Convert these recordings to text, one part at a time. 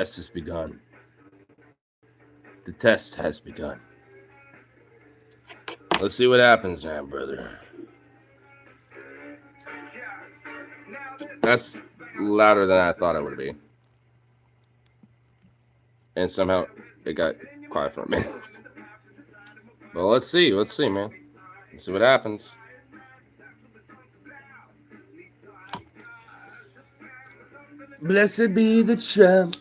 test has begun. The test has begun. Let's see what happens now, brother. That's louder than I thought it would be. And somehow it got quiet for a minute. Well, let's see, man. Let's see what happens. Blessed be the champ.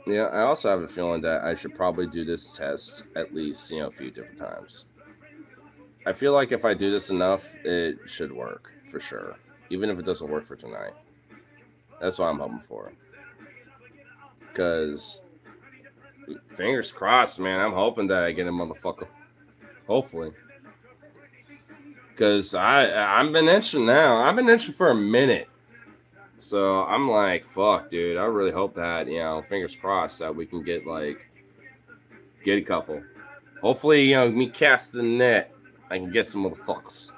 Yeah, I also have a feeling that I should probably do this test at least, a few different times. I feel like if I do this enough, it should work for sure, even if it doesn't work for tonight. That's what I'm hoping for. Because, fingers crossed, man. I'm hoping that I get a motherfucker. Hopefully. Because I've been itching now. I've been itching for a minute. So I'm like, fuck, dude. I really hope that, fingers crossed that we can get a couple. Hopefully, me casting the net, I can get some motherfuckers.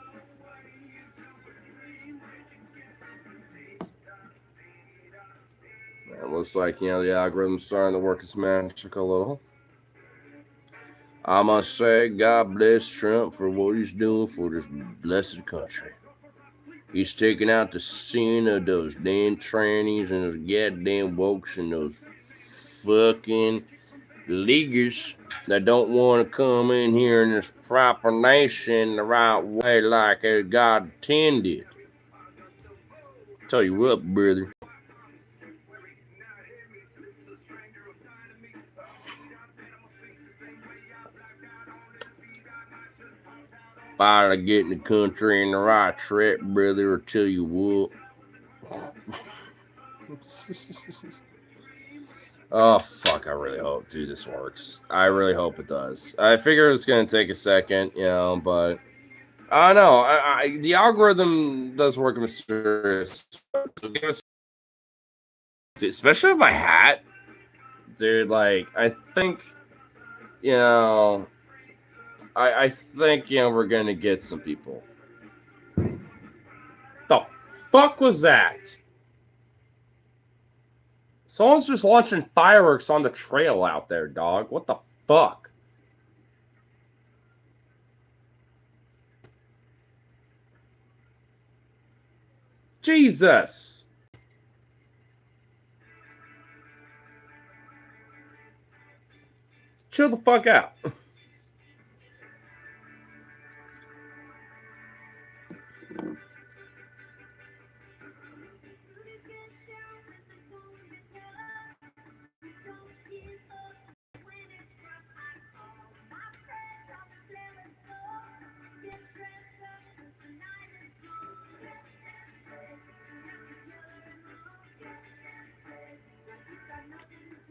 It looks like, the algorithm's starting to work its magic a little. I must say, God bless Trump for what he's doing for this blessed country. He's taking out the sin of those damn trannies and those goddamn wokes and those fucking leaguers that don't want to come in here in this proper nation the right way like God intended. Tell you what, brother. By getting the country in the right track, brother, I'll tell you what. Oh, fuck, I really hope, dude, this works. I really hope it does. I figure it's going to take a second, but I don't know. The algorithm does work mysterious. Especially with my hat. Dude, I think, I think, we're going to get some people. The fuck was that? Someone's just launching fireworks on the trail out there, dog. What the fuck? Jesus. Chill the fuck out.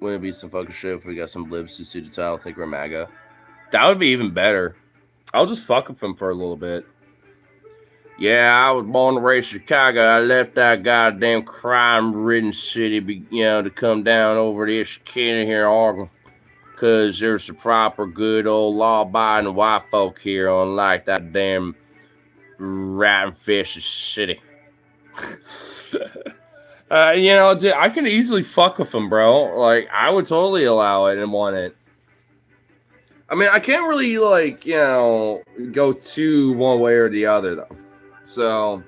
Wouldn't it be some fucking shit if we got some blibs to see the title, think we're MAGA? That would be even better. I'll just fuck with them for a little bit. Yeah, I was born and raised in Chicago. I left that goddamn crime-ridden city, to come down over to Chicago here, Oregon, because there's a proper good old law-abiding white folk here, unlike that damn rat-infested city. Dude, I could easily fuck with them, bro. I would totally allow it and want it. I mean, I can't really, go to one way or the other, though. So,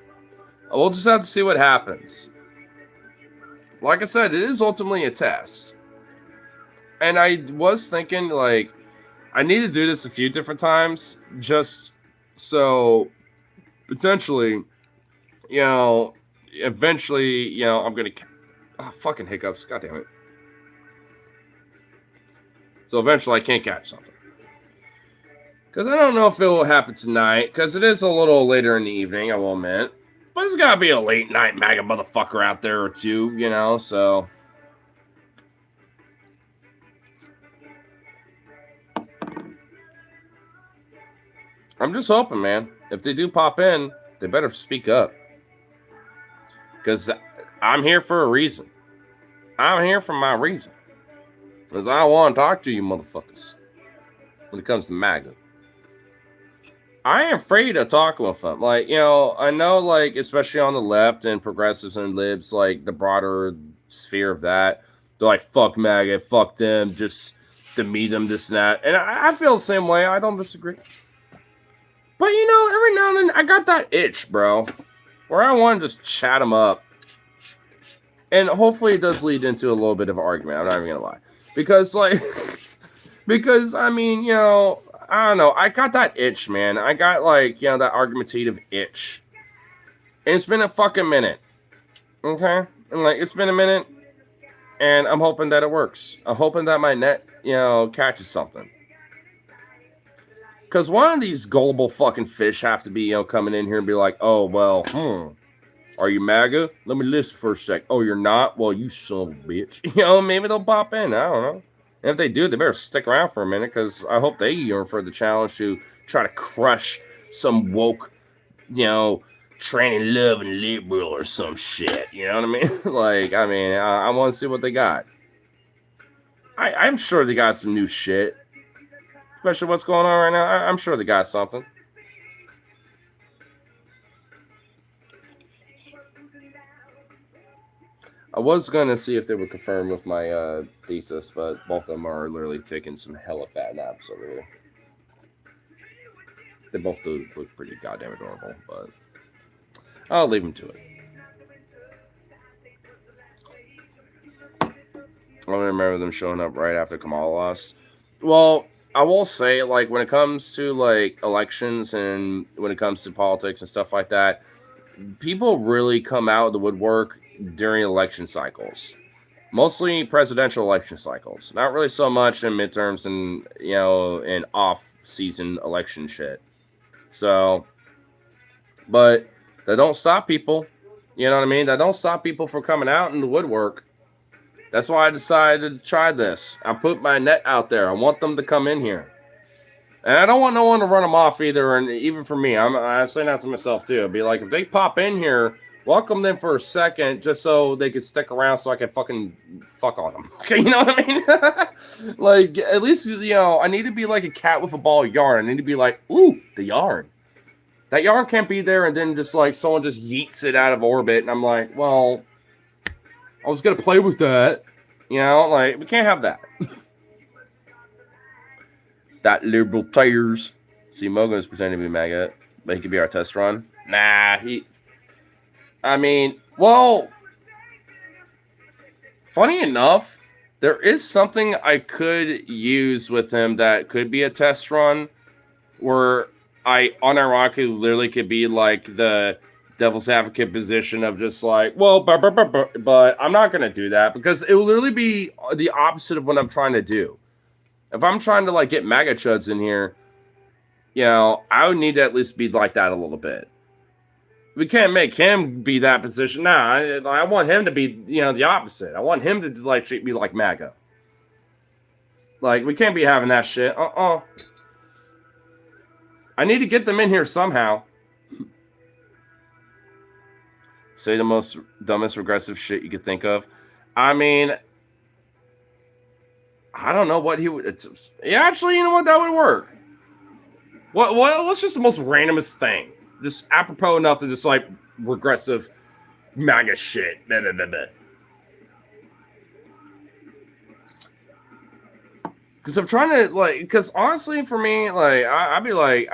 we'll just have to see what happens. Like I said, it is ultimately a test. And I was thinking, I need to do this a few different times, just so, potentially, eventually, you know, I'm gonna. Oh, fucking hiccups! God damn it! So eventually, I can't catch something. Because I don't know if it will happen tonight, because it is a little later in the evening, I will admit. But there's got to be a late night MAGA motherfucker out there or two, you know, so. I'm just hoping, man. If they do pop in, they better speak up. Because I'm here for a reason. I'm here for my reason. Because I want to talk to you motherfuckers when it comes to MAGA. I am afraid of talking with them. Like, you know, I know, like, especially on the left and progressives and libs, like, the broader sphere of that, they're like, fuck MAGA, fuck them, just demean them, this and that. And I feel the same way. I don't disagree. But, you know, every now and then, I got that itch, bro, where I want to just chat them up. And hopefully it does lead into a little bit of an argument. I'm not even going to lie. Because, like, because, I mean, you know, I don't know. I got that itch, man. I got, like, you know, that argumentative itch. And it's been a fucking minute. Okay? And, like, it's been a minute. And I'm hoping that it works. I'm hoping that my net, you know, catches something. Because one of these gullible fucking fish have to be, you know, coming in here and be like, oh, well, are you MAGA? Let me listen for a sec. Oh, you're not? Well, you son of a bitch. You know, maybe they'll pop in. I don't know. And if they do, they better stick around for a minute, because I hope they yearn for the challenge to try to crush some woke, you know, training love and liberal or some shit. You know what I mean? Like, I mean, I want to see what they got. I'm sure they got some new shit. Especially what's going on right now. I'm sure they got something. I was going to see if they would confirm with my thesis, but both of them are literally taking some hella fat naps over here. They both do look pretty goddamn adorable, but I'll leave them to it. I don't remember them showing up right after Kamala lost. Well, I will say, like, when it comes to, like, elections and when it comes to politics and stuff like that, people really come out of the woodwork during election cycles. Mostly presidential election cycles. Not really so much in midterms and, you know, in off-season election shit. So, but that don't stop people. You know what I mean? That don't stop people from coming out in the woodwork. That's why I decided to try this. I put my net out there. I want them to come in here. And I don't want no one to run them off either. And even for me, I say that to myself too. I'd be like, if they pop in here, welcome them for a second just so they could stick around so I can fucking fuck on them. You know what I mean? Like, at least, you know, I need to be like a cat with a ball of yarn. I need to be like, ooh, the yarn. That yarn can't be there and then just like someone just yeets it out of orbit. And I'm like, well, I was going to play with that. You know, like, we can't have that. That liberal players. See, Mogo's pretending to be MAGA, but he could be our test run. Nah, I mean, well, funny enough, there is something I could use with him that could be a test run where I unironically literally could be like the devil's advocate position of just like, well, but I'm not going to do that because it will literally be the opposite of what I'm trying to do. If I'm trying to like get MAGA chuds in here, you know, I would need to at least be like that a little bit. We can't make him be that position. Nah, I want him to be, you know, the opposite. I want him to like treat me like MAGA. Like, we can't be having that shit. I need to get them in here somehow. Say the most dumbest regressive shit you could think of. I mean, I don't know what he would. Yeah, actually, you know what? That would work. What's just the most randomest thing? Just apropos enough to just like regressive MAGA shit. Because I'm trying to like. Because honestly, for me, like I'd be like,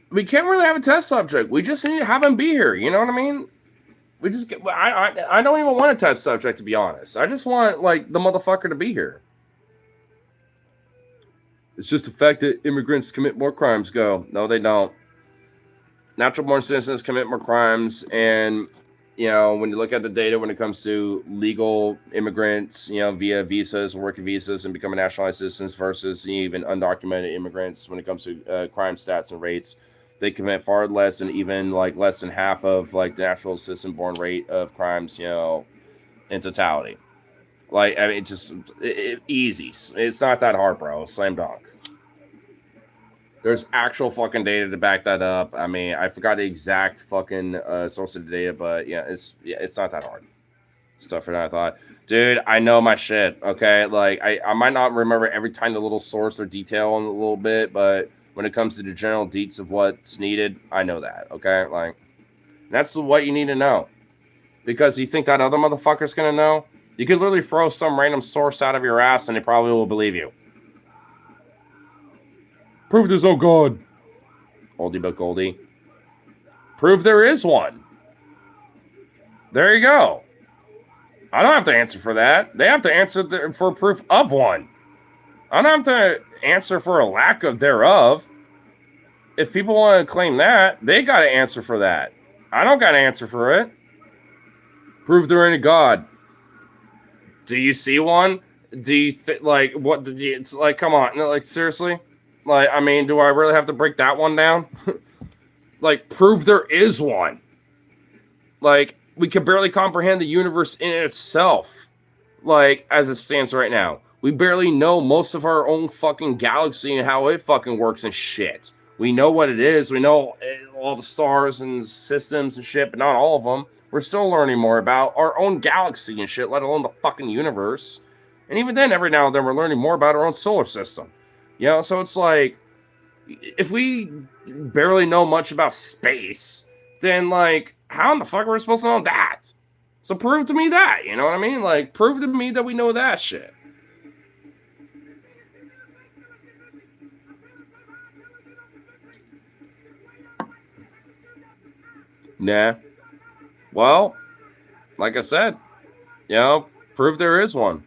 we can't really have a test subject. We just need to have him be here. You know what I mean? We just get. I don't even want a test subject, to be honest. I just want like the motherfucker to be here. It's just the fact that immigrants commit more crimes. Go. No, they don't. Natural born citizens commit more crimes, and you know, when you look at the data when it comes to legal immigrants, you know, via visas, working visas, and becoming nationalized citizens versus even undocumented immigrants, when it comes to crime stats and rates, they commit far less than even like less than half of like the natural citizen-born rate of crimes, you know, in totality. Like, I mean, easy. It's not that hard, bro. Slam dunk. There's actual fucking data to back that up. I mean, I forgot the exact fucking source of the data, but yeah, it's not that hard. Stuff for that I thought. Dude, I know my shit, okay? Like, I might not remember every tiny little source or detail on a little bit, but when it comes to the general deets of what's needed, I know that, okay? Like, that's what you need to know. Because you think that other motherfucker's gonna know? You could literally throw some random source out of your ass and they probably will believe you. Prove there's no God. Oldie but goldie. Prove there is one. There you go. I don't have to answer for that. They have to answer for proof of one. I don't have to answer for a lack of thereof. If people want to claim that, they got to answer for that. I don't got to answer for it. Prove there ain't a God. Do you see one? Do you like what? It's like, come on, like seriously. Like, I mean, do I really have to break that one down? Like, prove there is one. Like, we can barely comprehend the universe in itself, like, as it stands right now. We barely know most of our own fucking galaxy and how it fucking works and shit. We know what it is. We know all the stars and systems and shit, but not all of them. We're still learning more about our own galaxy and shit, let alone the fucking universe. And even then, every now and then, we're learning more about our own solar system. You know, so it's like, if we barely know much about space, then, like, how in the fuck are we supposed to know that? So prove to me that, you know what I mean? Like, prove to me that we know that shit. Nah. Well, like I said, you know, prove there is one.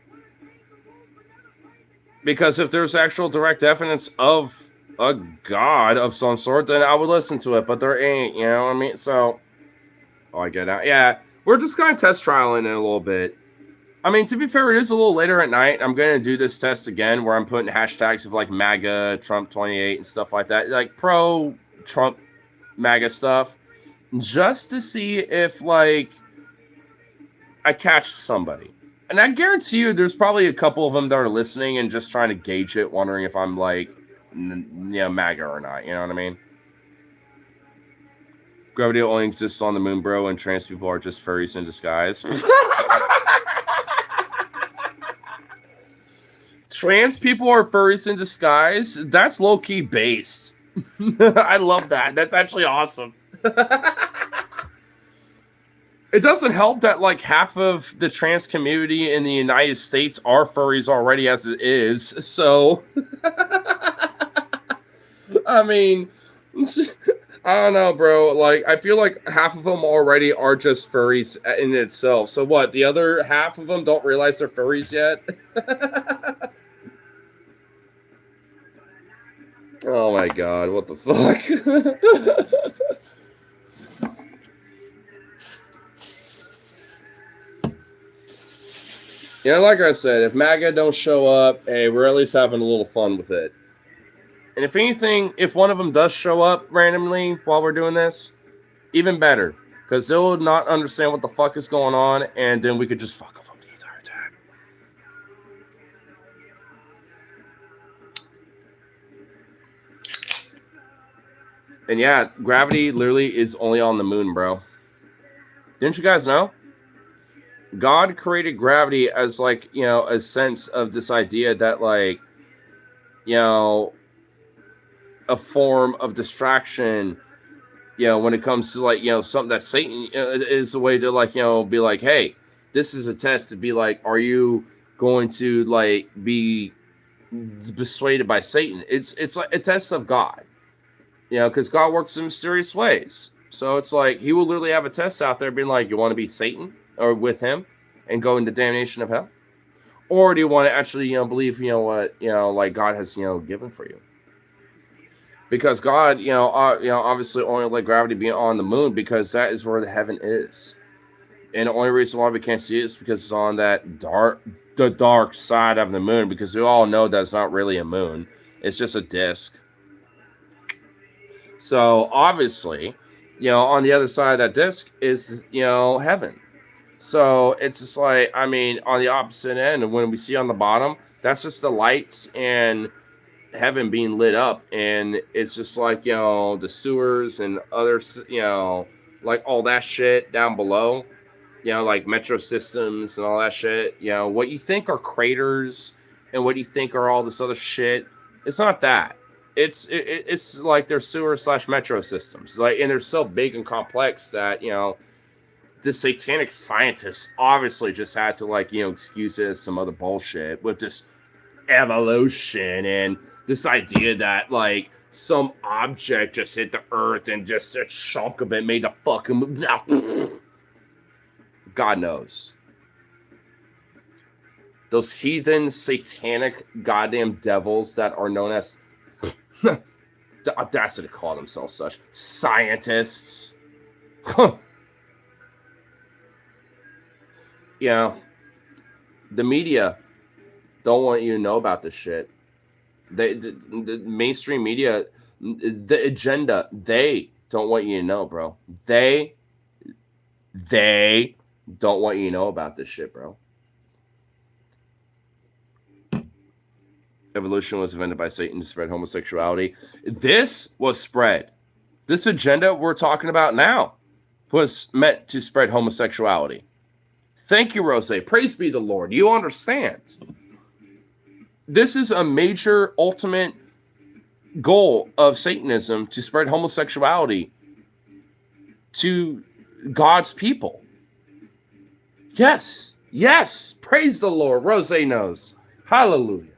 Because if there's actual direct evidence of a god of some sort, then I would listen to it. But there ain't, you know what I mean? So, oh, I get out. Yeah, we're just kind of test trialing it a little bit. I mean, to be fair, it is a little later at night. I'm going to do this test again where I'm putting hashtags of like MAGA, Trump 28 and stuff like that. Like pro-Trump MAGA stuff. Just to see if, like, I catch somebody. And I guarantee you there's probably a couple of them that are listening and just trying to gauge it, wondering if I'm, like, MAGA or not. You know what I mean? Gravity only exists on the moon, bro, and trans people are just furries in disguise. Trans people are furries in disguise? That's low-key based. I love that. That's actually awesome. It doesn't help that, like, half of the trans community in the United States are furries already as it is, so... I mean... I don't know, bro. Like, I feel like half of them already are just furries in itself. So what, the other half of them don't realize they're furries yet? Oh my god, what the fuck? Yeah, like I said, if MAGA don't show up, hey, we're at least having a little fun with it. And if anything, if one of them does show up randomly while we're doing this, even better. Because they'll not understand what the fuck is going on, and then we could just fuck with them the entire time. And yeah, gravity literally is only on the moon, bro. Didn't you guys know? God created gravity as, like, you know, a sense of this idea that, like, you know, a form of distraction, you know, when it comes to, like, you know, something that Satan is a way to, like, you know, be like, hey, this is a test to be like, are you going to, like, be persuaded by Satan? It's like a test of God, you know, because God works in mysterious ways. So it's like he will literally have a test out there being like, you want to be Satan or with him and go into damnation of hell? Or do you want to actually, you know, believe, you know, what, you know, like God has, you know, given for you? Because God, you know, obviously only let gravity be on the moon because that is where the heaven is. And the only reason why we can't see it is because it's on the dark side of the moon, because we all know that it's not really a moon. It's just a disk. So obviously, on the other side of that disk is, heaven. So it's just like, I mean, on the opposite end, when we see on the bottom, that's just the lights and heaven being lit up. And it's just like, the sewers and other, like all that shit down below, like metro systems and all that shit. What you think are craters and what you think are all this other shit, it's not that. It's like their sewer / metro systems. Like, and they're so big and complex that, the satanic scientists obviously just had to, like, excuse it as some other bullshit with this evolution and this idea that, like, some object just hit the earth and just a chunk of it made the fucking God knows. Those heathen, satanic, goddamn devils that are known as the audacity to call themselves such scientists. The media don't want you to know about this shit. The mainstream media, the agenda, they don't want you to know, bro. They don't want you to know about this shit, bro. Evolution was invented by Satan to spread homosexuality. This was spread. This agenda we're talking about now was meant to spread homosexuality. Thank you, Rose. Praise be the Lord. You understand. This is a major, ultimate goal of Satanism, to spread homosexuality to God's people. Yes. Yes. Praise the Lord. Rose knows. Hallelujah.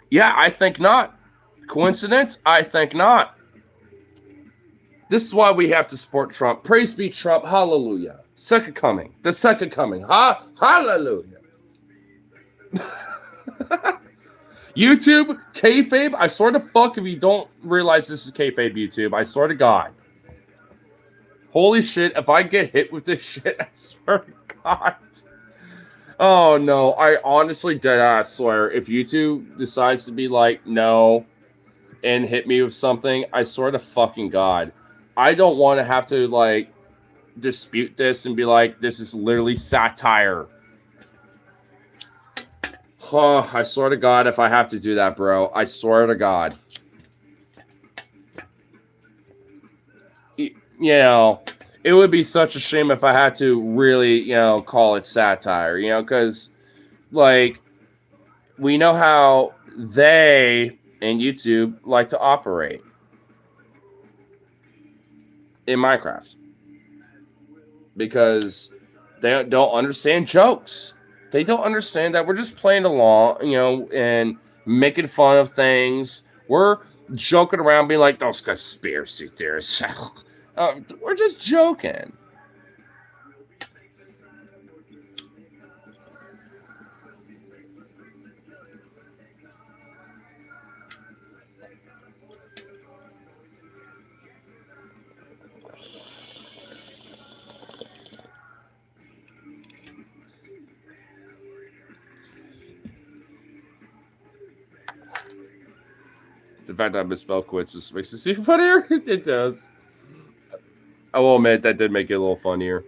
Yeah, I think not. Coincidence? I think not. This is why we have to support Trump. Praise be Trump. Hallelujah. Second coming. The second coming. Hallelujah. YouTube, kayfabe. I swear to fuck if you don't realize this is kayfabe, YouTube. I swear to God. Holy shit. If I get hit with this shit, I swear to God. Oh, no. I honestly deadass swear. If YouTube decides to be like, no, and hit me with something, I swear to fucking God. I don't want to have to, like, dispute this and be like, this is literally satire. Oh, I swear to God if I have to do that, bro. I swear to God. It would be such a shame if I had to really, call it satire, because, like, we know how they and YouTube like to operate in Minecraft, because they don't understand jokes. They don't understand that we're just playing along, and making fun of things. We're joking around, being like, those conspiracy theorists. We're just joking. The fact that I misspelled quits just makes it seem funnier. It does. I will admit that did make it a little funnier.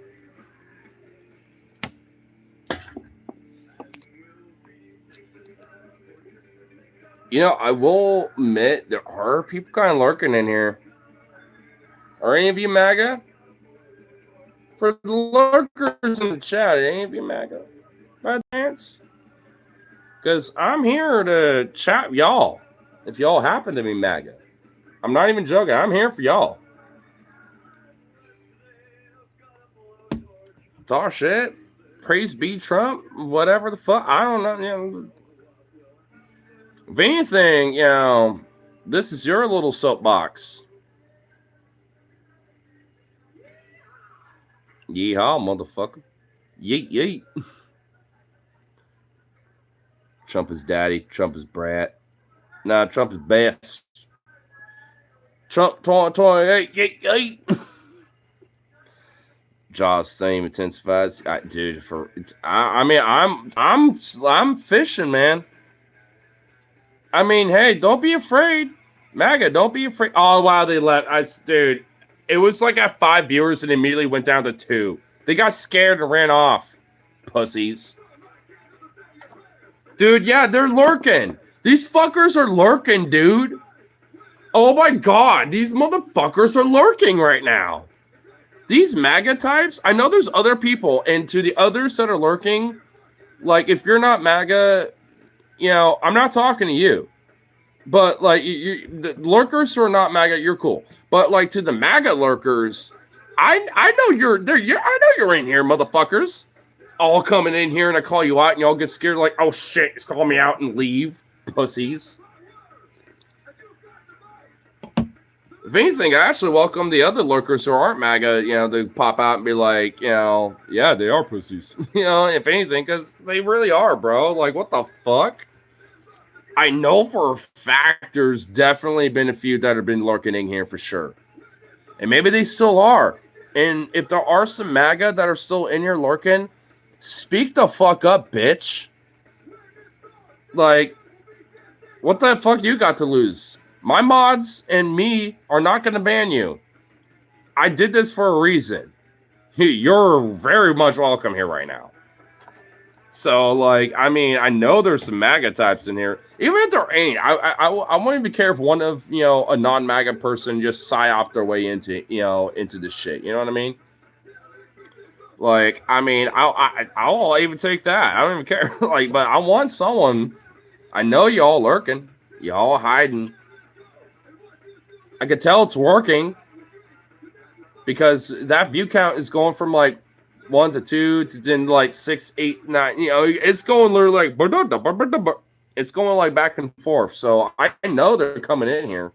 I will admit there are people kind of lurking in here. Are any of you MAGA? For the lurkers in the chat, are any of you MAGA? By chance? Because I'm here to chat with y'all. If y'all happen to be MAGA. I'm not even joking. I'm here for y'all. Talk shit. Praise be Trump. Whatever the fuck. I don't know. If anything, this is your little soapbox. Yeehaw, motherfucker. Yeet, yeet. Trump is daddy. Trump is brat. Nah, Trump is best. Trump 2028. Yeet, yeet. Jaws same intensifies. Dude, I mean, I'm fishing, man. I mean, hey, don't be afraid. MAGA, don't be afraid. Oh, wow, they left. Dude, it was like at 5 viewers and immediately went down to 2. They got scared and ran off. Pussies. Dude, yeah, they're lurking. These fuckers are lurking, dude. Oh my god, these motherfuckers are lurking right now. These MAGA types, I know there's other people, and to the others that are lurking, like, if you're not MAGA, you know, I'm not talking to you. But, like, the lurkers who are not MAGA, you're cool. But, like, to the MAGA lurkers, I know you're there. I know you're in here, motherfuckers. All coming in here and I call you out and y'all get scared like, oh shit, it's calling me out and leave. Pussies. If anything, I actually welcome the other lurkers who aren't MAGA, you know, to pop out and be like, you know, yeah, they are pussies. You know, if anything, because they really are, bro. Like, what the fuck? I know for a fact there's definitely been a few that have been lurking in here for sure. And maybe they still are. And if there are some MAGA that are still in here lurking, speak the fuck up, bitch. Like, what the fuck you got to lose? My mods and me are not going to ban you. I did this for a reason. You're very much welcome here right now. So, like, I mean, I know there's some MAGA types in here. Even if there ain't, I won't even care if one of, you know, a non-MAGA person just psyop their way into, you know, into this shit. You know what I mean? Like, I mean, I'll even take that. I don't even care. Like, but I want someone. I know y'all lurking. Y'all hiding. I could tell it's working. Because that view count is going from, like, 1 to 2 to then, like, 6, 8, 9. You know, it's going literally like... It's going, like, back and forth. So, I know they're coming in here.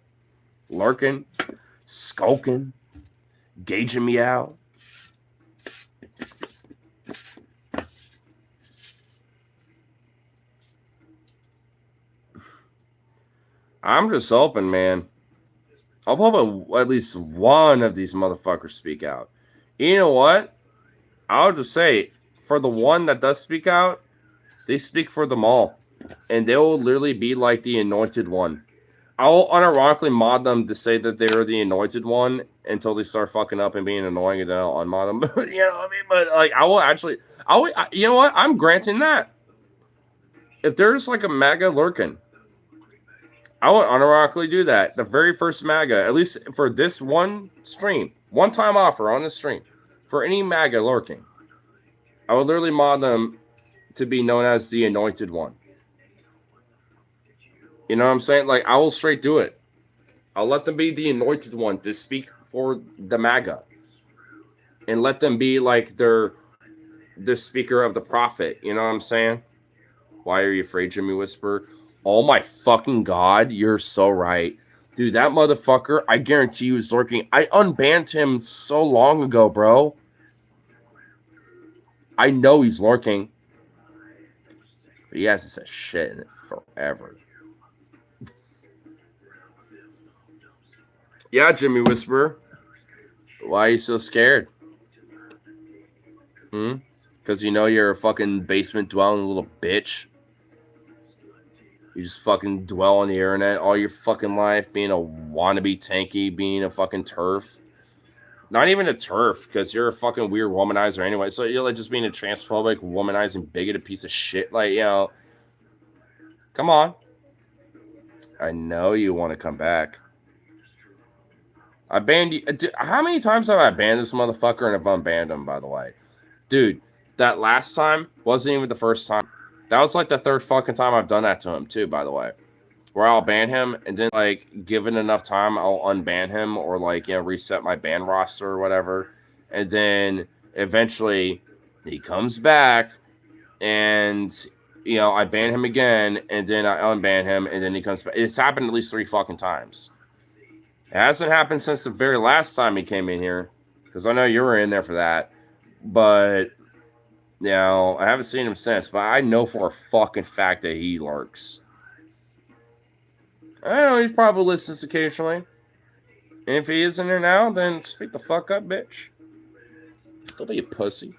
Lurking. Skulking. Gauging me out. I'm just hoping, man. I'm hoping at least one of these motherfuckers speak out. You know what? I'll just say, for the one that does speak out, they speak for them all. And they will literally be like the anointed one. I'll unironically mod them to say that they're the anointed one until they start fucking up and being annoying, and then I'll unmod them. You know what I mean? But, like, I will actually... you know what? I'm granting that. If there's, like, a MAGA lurking, I would unironically do that. The very first MAGA, at least for this one stream, one-time offer on this stream, for any MAGA lurking, I would literally mod them to be known as the anointed one. You know what I'm saying? Like, I will straight do it. I'll let them be the anointed one to speak for the MAGA. And let them be, like, the speaker of the prophet. You know what I'm saying? Why are you afraid, Jimmy Whisper? Oh my fucking god, you're so right. Dude, that motherfucker, I guarantee you is lurking. I unbanned him so long ago, bro. I know he's lurking. But he hasn't said shit in it forever. Yeah, Jimmy Whisperer. Why are you so scared? Because you know you're a fucking basement dwelling little bitch. You just fucking dwell on the internet all your fucking life, being a wannabe tanky, being a fucking turf. Not even a turf, because you're a fucking weird womanizer anyway. So you're like just being a transphobic, womanizing, bigoted piece of shit. Like, you know, come on. I know you want to come back. I banned you. How many times have I banned this motherfucker and have unbanned him, by the way? Dude, that last time wasn't even the first time. That was like the third fucking time I've done that to him, too, by the way. Where I'll ban him, and then, like, given enough time, I'll unban him or, like, you know, reset my ban roster or whatever. And then eventually he comes back, and, you know, I ban him again, and then I unban him, and then he comes back. It's happened at least 3 fucking times. It hasn't happened since the very last time he came in here, because I know you were in there for that. But... you know, I haven't seen him since, but I know for a fucking fact that he lurks. I know he probably listens occasionally. And if he is in there now, then speak the fuck up, bitch. Don't be a pussy.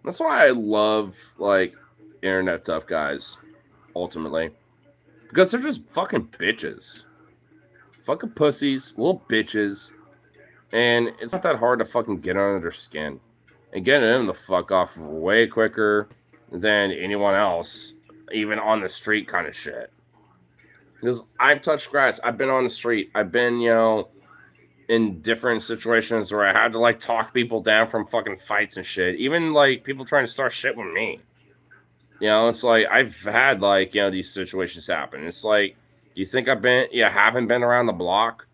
That's why I love, like, internet tough guys, ultimately. Because they're just fucking bitches. Fucking pussies, little bitches. And it's not that hard to fucking get under their skin. And getting them the fuck off way quicker than anyone else, even on the street kind of shit. Because I've touched grass. I've been on the street. I've been, in different situations where I had to, like, talk people down from fucking fights and shit. Even, like, people trying to start shit with me. It's like, I've had, like, these situations happen. It's like, you think haven't been around the block,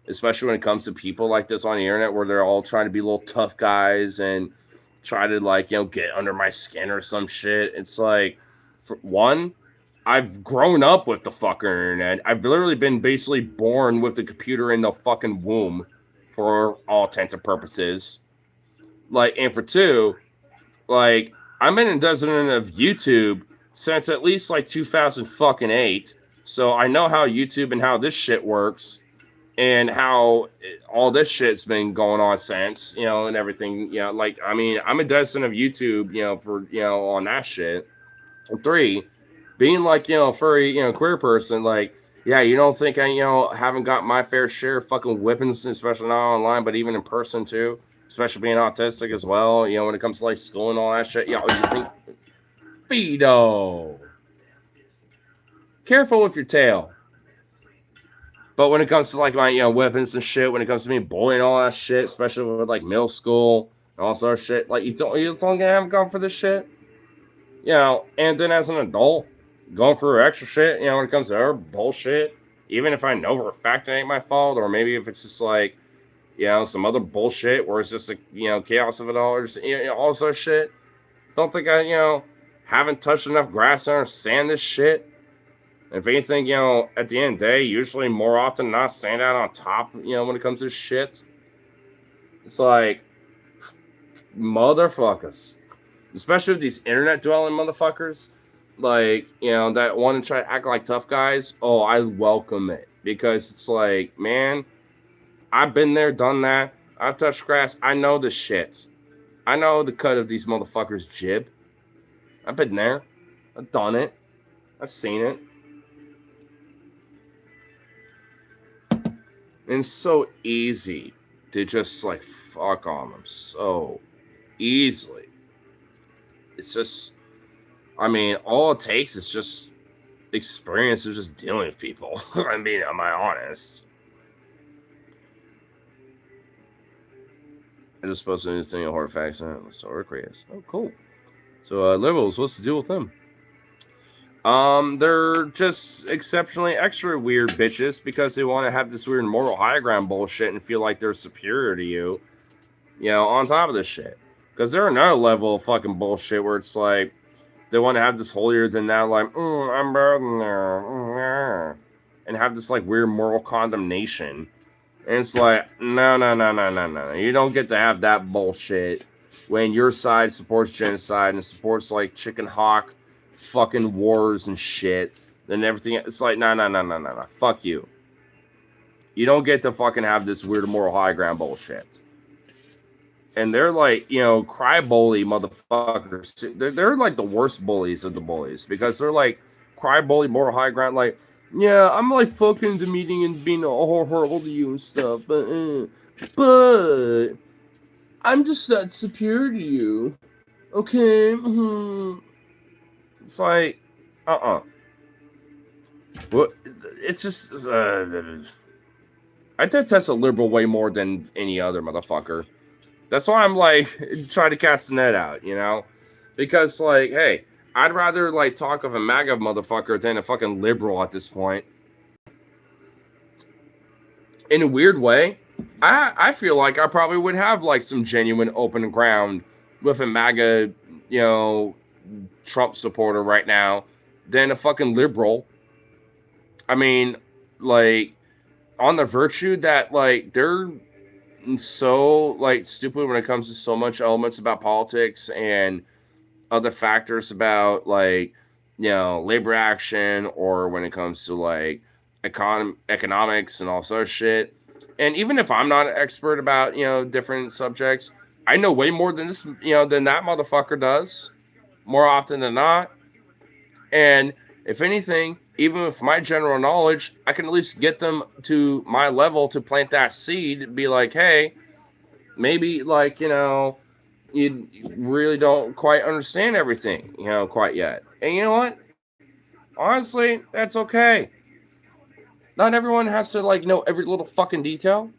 especially when it comes to people like this on the internet where they're all trying to be little tough guys and try to, like, get under my skin or some shit. It's like, for one, I've grown up with the fucking internet. I've literally been basically born with the computer in the fucking womb for all intents and purposes. Like, and for two, like, I've been in resident of YouTube since at least like 2008. So I know how YouTube and how this shit works and how all this shit's been going on since, and everything. Like, I mean, I'm a resident of YouTube, for, on that shit. And three, being like, furry, queer person, like, yeah, you don't think I, haven't got my fair share of fucking whippings, especially not online, but even in person too, especially being autistic as well, when it comes to like school and all that shit. You think, Fido, careful with your tail. But when it comes to like my, weapons and shit, when it comes to me bullying all that shit, especially with like middle school and all sorts of shit, like, you don't gonna have gone for this shit, and then as an adult, going through extra shit, when it comes to our bullshit, even if I know for a fact it ain't my fault, or maybe if it's just like, some other bullshit where it's just like, chaos of it all, or just, all this other shit. Don't think I, haven't touched enough grass to understand this shit. If anything, at the end of the day, usually more often than not stand out on top, when it comes to shit. It's like, motherfuckers. Especially with these internet dwelling motherfuckers, like, that want to try to act like tough guys. Oh, I welcome it. Because it's like, man, I've been there, done that. I've touched grass. I know the shit. I know the cut of these motherfuckers' jib. I've been there. I've done it. I've seen it. And it's so easy to just, like, fuck on them so easily. It's just, I mean, all it takes is just experience of just dealing with people. I mean, am I honest? I just posted anything on hard facts and so creators. Oh, cool. So, liberals, what's the deal with them? They're just exceptionally extra weird bitches because they want to have this weird moral high ground bullshit and feel like they're superior to you, on top of this shit. Because they're another level of fucking bullshit where it's like, they want to have this holier than thou, like, I'm better than there, and have this, like, weird moral condemnation. And it's like, no. You don't get to have that bullshit when your side supports genocide and supports, like, chicken hawk fucking wars and shit and everything. It's like, no. Fuck you. You don't get to fucking have this weird moral high ground bullshit. And they're like, cry bully motherfuckers. They're like the worst bullies of the bullies because they're like cry bully, moral high ground. Like, yeah, I'm like fucking the meeting and being all horrible to you and stuff, but I'm just that superior to you. Okay. Mm-hmm. It's like, Well, it's just, I detest a liberal way more than any other motherfucker. That's why I'm like trying to cast the net out, because like, hey, I'd rather like talk of a MAGA motherfucker than a fucking liberal at this point. In a weird way, I feel like I probably would have like some genuine open ground with a MAGA, Trump supporter right now than a fucking liberal. I mean, like, on the virtue that, like, they're so, like, stupid when it comes to so much elements about politics and other factors about, like, labor action, or when it comes to, like, economics and all sorts of shit. And even if I'm not an expert about, different subjects, I know way more than than that motherfucker does, more often than not. And if anything, even with my general knowledge, I can at least get them to my level to plant that seed, be like, hey, maybe, like, you really don't quite understand everything, quite yet. And you know what? Honestly, that's okay. Not everyone has to, like, know every little fucking detail.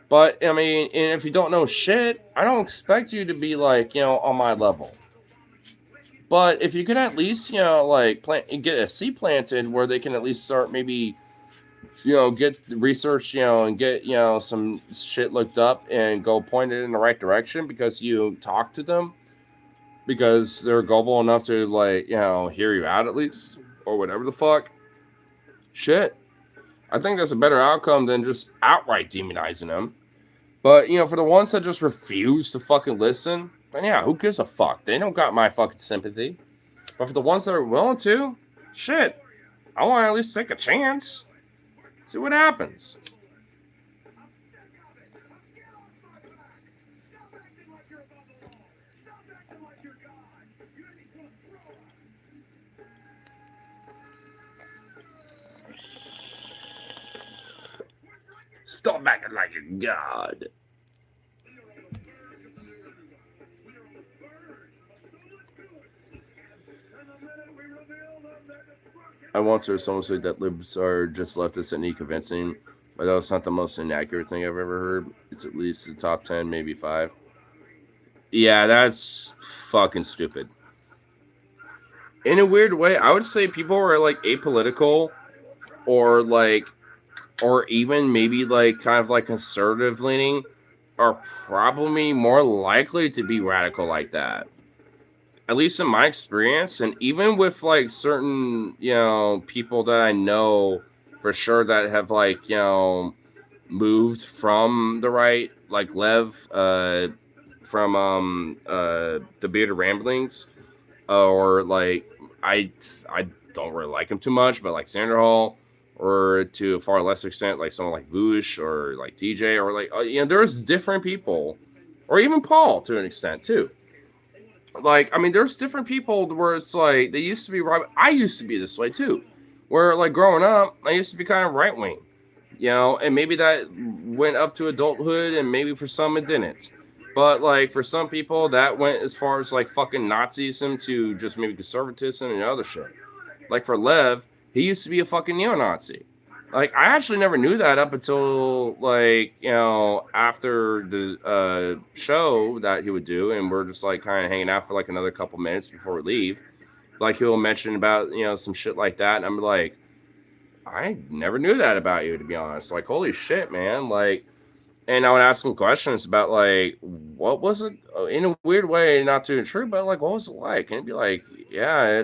But, I mean, and if you don't know shit, I don't expect you to be, like, on my level. But if you can at least, like, get a seed planted where they can at least start maybe, get research, and get, some shit looked up and go pointed in the right direction because you talk to them, because they're gullible enough to, like, hear you out at least, or whatever the fuck. Shit. I think that's a better outcome than just outright demonizing them. But, for the ones that just refuse to fucking listen, then yeah, who gives a fuck? They don't got my fucking sympathy. But for the ones that are willing to, shit, I want to at least take a chance. See what happens. Stop acting like a god. I once heard someone say that libs are just leftists and convincing, but that was not the most inaccurate thing I've ever heard. It's at least the top 10, maybe 5. Yeah, that's fucking stupid. In a weird way, I would say people who are, like, apolitical, or, like, or even maybe, like, kind of, like, conservative leaning, are probably more likely to be radical like that. At least in my experience, and even with, like, certain, people that I know for sure that have, like, moved from the right, like Lev, from the Bearded Ramblings, or, like, I don't really like him too much, but, like, Sandra Hall, or to a far lesser extent, like someone like Voosh, or like TJ, or like, there's different people, or even Paul to an extent too. Like, I mean, there's different people where it's like, they used to be right. I used to be this way too, where, like, growing up, I used to be kind of right wing, and maybe that went up to adulthood, and maybe for some it didn't. But, like, for some people, that went as far as, like, fucking Nazism to just maybe conservatism and other shit. Like, for Lev, he used to be a fucking neo-Nazi. Like, I actually never knew that up until, like, after the show that he would do, and we're just, like, kind of hanging out for, like, another couple minutes before we leave. Like, he'll mention about, some shit like that, and I'm like, I never knew that about you, to be honest. Like, holy shit, man. Like, and I would ask him questions about, like, what was it, in a weird way, not too true, but, like, what was it like? And he'd be like, yeah,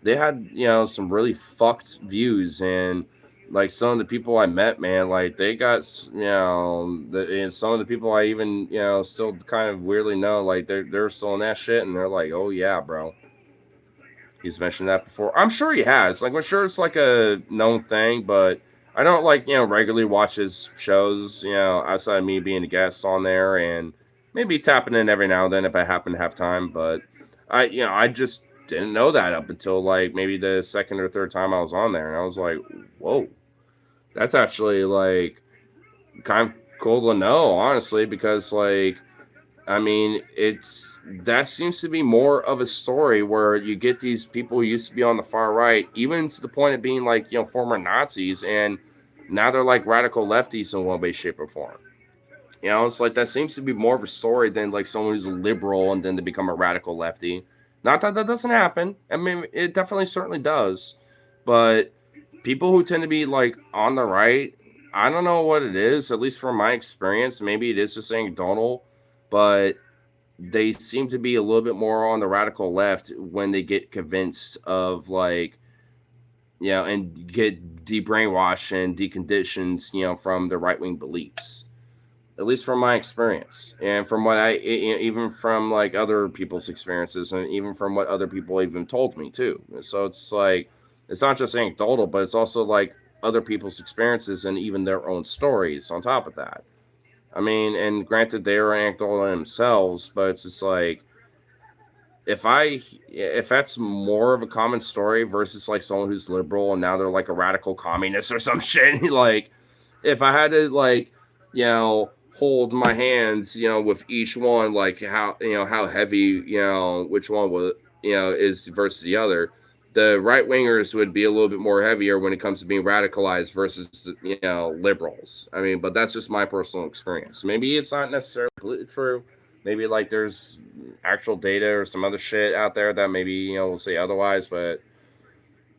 they had, some really fucked views, and, like, some of the people I met, man, like, they got, and some of the people I even, still kind of weirdly know, like, they're still in that shit, and they're like, oh yeah, bro. He's mentioned that before. I'm sure he has. Like, I'm sure it's, like, a known thing, but I don't, like, regularly watch his shows, outside of me being a guest on there, and maybe tapping in every now and then if I happen to have time. But I just didn't know that up until, like, maybe the second or third time I was on there, and I was like, whoa, that's actually, like, kind of cool to know, honestly, because, like, I mean, that seems to be more of a story where you get these people who used to be on the far right, even to the point of being, like, former Nazis, and now they're, like, radical lefties in one way, shape, or form. It's like, that seems to be more of a story than, like, someone who's a liberal and then to become a radical lefty. Not that that doesn't happen. I mean, it definitely certainly does. But people who tend to be, like, on the right, I don't know what it is, at least from my experience. Maybe it is just anecdotal, but they seem to be a little bit more on the radical left when they get convinced of like, and get de-brainwashed and deconditioned, from the right-wing beliefs. At least from my experience, and from what even from like other people's experiences, and even from what other people even told me too. So it's like, it's not just anecdotal, but it's also like other people's experiences and even their own stories on top of that. I mean, and granted, they are anecdotal themselves, but it's just like, if that's more of a common story versus like someone who's liberal and now they're like a radical communist or some shit, like if I had to like, hold my hands, with each one, like how, how heavy, which one was, is versus the other, the right wingers would be a little bit more heavier when it comes to being radicalized versus, liberals. I mean, but that's just my personal experience. Maybe it's not necessarily true. Maybe like there's actual data or some other shit out there that maybe, will say otherwise, but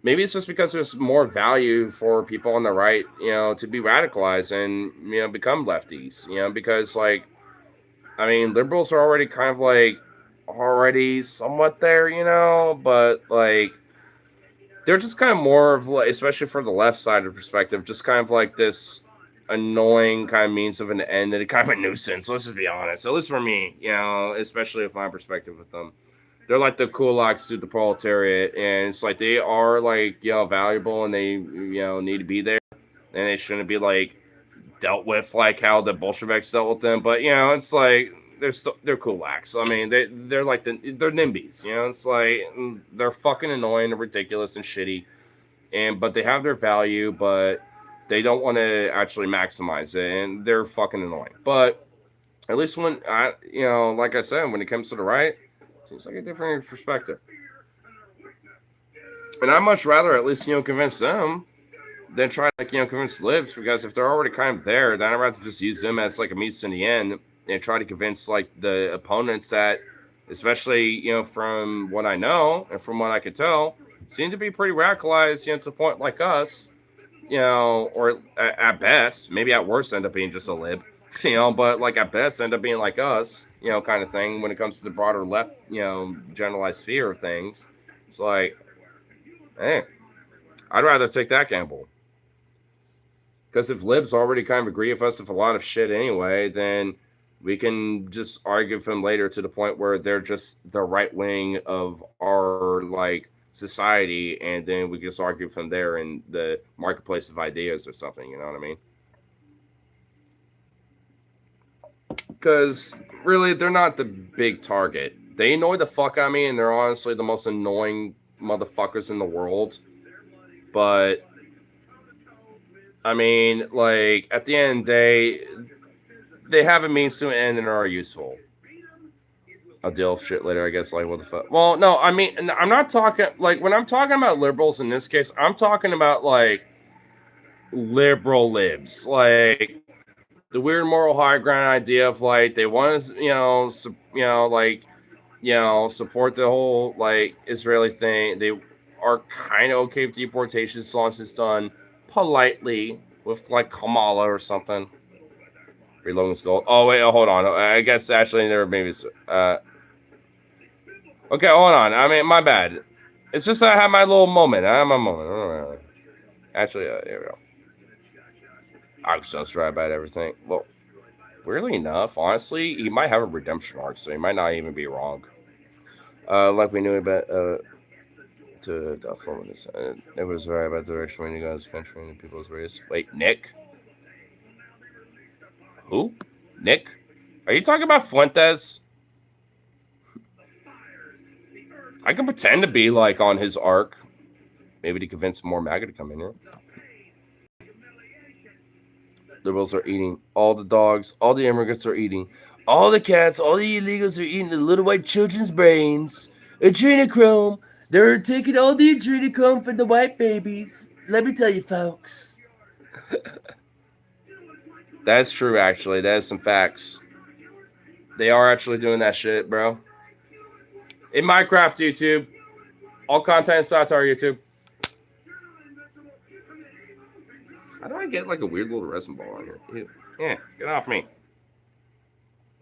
maybe it's just because there's more value for people on the right, to be radicalized and, become lefties, because like, I mean, liberals are already kind of like already somewhat there, but like they're just kind of more of like, especially for the left side of perspective, just kind of like this annoying kind of means of an end and kind of a nuisance. Let's just be honest. At least for me, especially with my perspective with them. They're like the kulaks to the proletariat, and it's like they are like, valuable, and they, need to be there, and they shouldn't be like dealt with like how the Bolsheviks dealt with them. But it's like they're kulaks. I mean, they're like they're NIMBYs. It's like they're fucking annoying and ridiculous and shitty, but they have their value, but they don't want to actually maximize it, and they're fucking annoying. But at least when I, like I said, when it comes to the right, it seems like a different perspective. And I'd much rather at least, convince them than try to, like, convince libs, because if they're already kind of there, then I'd rather just use them as like a means in the end and try to convince like the opponents that, especially, from what I know and from what I could tell, seem to be pretty radicalized, to the point like us, or at best, maybe at worst end up being just a lib, but like at best end up being like us, kind of thing when it comes to the broader left, generalized sphere of things. It's like, hey, I'd rather take that gamble. Because if libs already kind of agree with us with a lot of shit anyway, then we can just argue with them later to the point where they're just the right wing of our like society, and then we just argue from there in the marketplace of ideas or something. You know what I mean? Because really, they're not the big target. They annoy the fuck out of me, and they're honestly the most annoying motherfuckers in the world. But I mean, like at the end, they have a means to an end and are useful. I'll deal with shit later, I guess. Like, what the fuck? Well, no, I mean, I'm not talking like when I'm talking about liberals in this case. I'm talking about like liberal libs, like the weird moral high ground idea of like they want to, like, support the whole like Israeli thing. They are kind of okay with deportation as long as it's done politely with like Kamala or something. Reloading gold. Oh wait, hold on. I guess actually there maybe. Okay, hold on. I mean, my bad. It's just I had my little moment. I had my moment. Actually, here we go. I was just right about everything. Well, weirdly enough, honestly, he might have a redemption arc, so he might not even be wrong. Like we knew about to the form of this. It was right about the direction when you guys country and people's race. Wait, Nick? Who? Nick? Are you talking about Fuentes? I can pretend to be like on his arc. Maybe to convince more MAGA to come in here. Liberals are eating. All the dogs, all the immigrants are eating. All the cats, all the illegals are eating the little white children's brains. Adrenochrome. They're taking all the adrenochrome from the white babies. Let me tell you, folks. That's true, actually. That is some facts. They are actually doing that shit, bro. In Minecraft, YouTube. All content satire, YouTube. How do I get like a weird little resin ball on here? Ew. Yeah, get off me.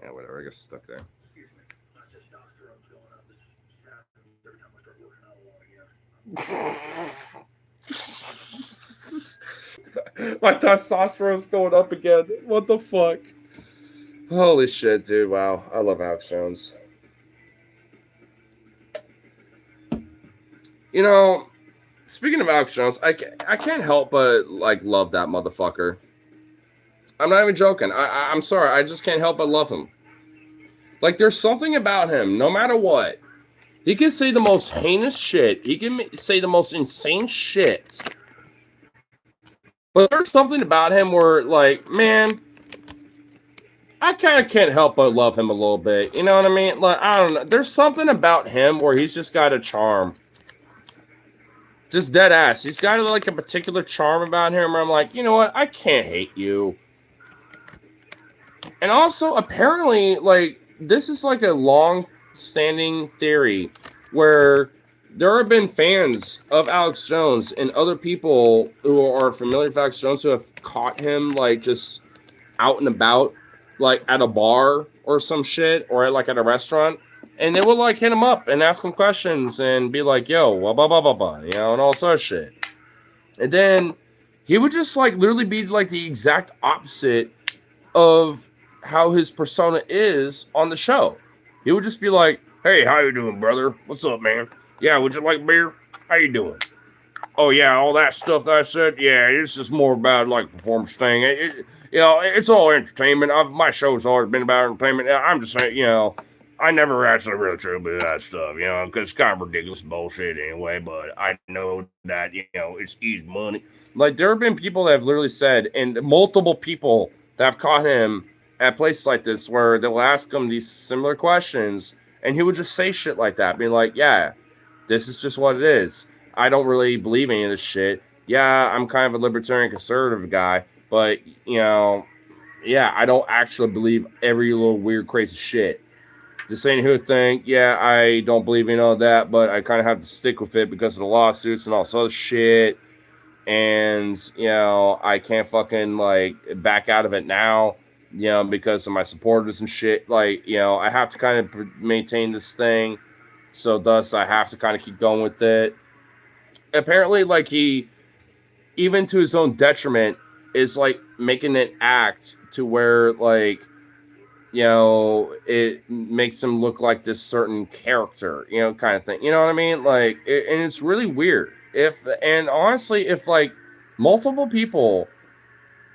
Yeah, whatever. I guess it's stuck there. My testosterone's going up again. What the fuck? Holy shit, dude. Wow. I love Alex Jones. You know, speaking of Alex Jones, I can't help but, like, love that motherfucker. I'm not even joking. I'm sorry. I just can't help but love him. Like, there's something about him, no matter what. He can say the most heinous shit. He can say the most insane shit. But there's something about him where, like, man, I kind of can't help but love him a little bit. You know what I mean? Like, I don't know. There's something about him where he's just got a charm. Just dead ass. He's got, like, a particular charm about him where I'm like, you know what? I can't hate you. And also, apparently, like, this is, like, a long-standing theory where there have been fans of Alex Jones and other people who are familiar with Alex Jones who have caught him, like, just out and about, like, at a bar or some shit, or, like, at a restaurant. And they would, like, hit him up and ask him questions and be like, yo, blah, blah, blah, blah, blah, you know, and all sorts of shit. And then he would just, like, literally be, like, the exact opposite of how his persona is on the show. He would just be like, hey, how you doing, brother? What's up, man? Yeah, would you like beer? How you doing? Oh, yeah, all that stuff that I said, yeah, it's just more about, like, performance thing. You know, it's all entertainment. My show's always been about entertainment. I'm just saying, you know, I never actually really true about that stuff, you know, because it's kind of ridiculous bullshit anyway, but I know that, you know, it's easy money. Like, there have been people that have literally said, and multiple people that have caught him at places like this where they'll ask him these similar questions, and he would just say shit like that, being like, yeah, this is just what it is. I don't really believe any of this shit. Yeah, I'm kind of a libertarian conservative guy, but, you know, yeah, I don't actually believe every little weird, crazy shit. This ain't who think, yeah, I don't believe in all that, but I kind of have to stick with it because of the lawsuits and all this other shit. And, you know, I can't fucking, like, back out of it now, you know, because of my supporters and shit. Like, you know, I have to kind of maintain this thing. So, thus, I have to kind of keep going with it. Apparently, like, he, even to his own detriment, is, like, making an act to where, like, you know, it makes him look like this certain character, you know, kind of thing. You know what I mean? Like, and it's really weird. And honestly, if, like, multiple people,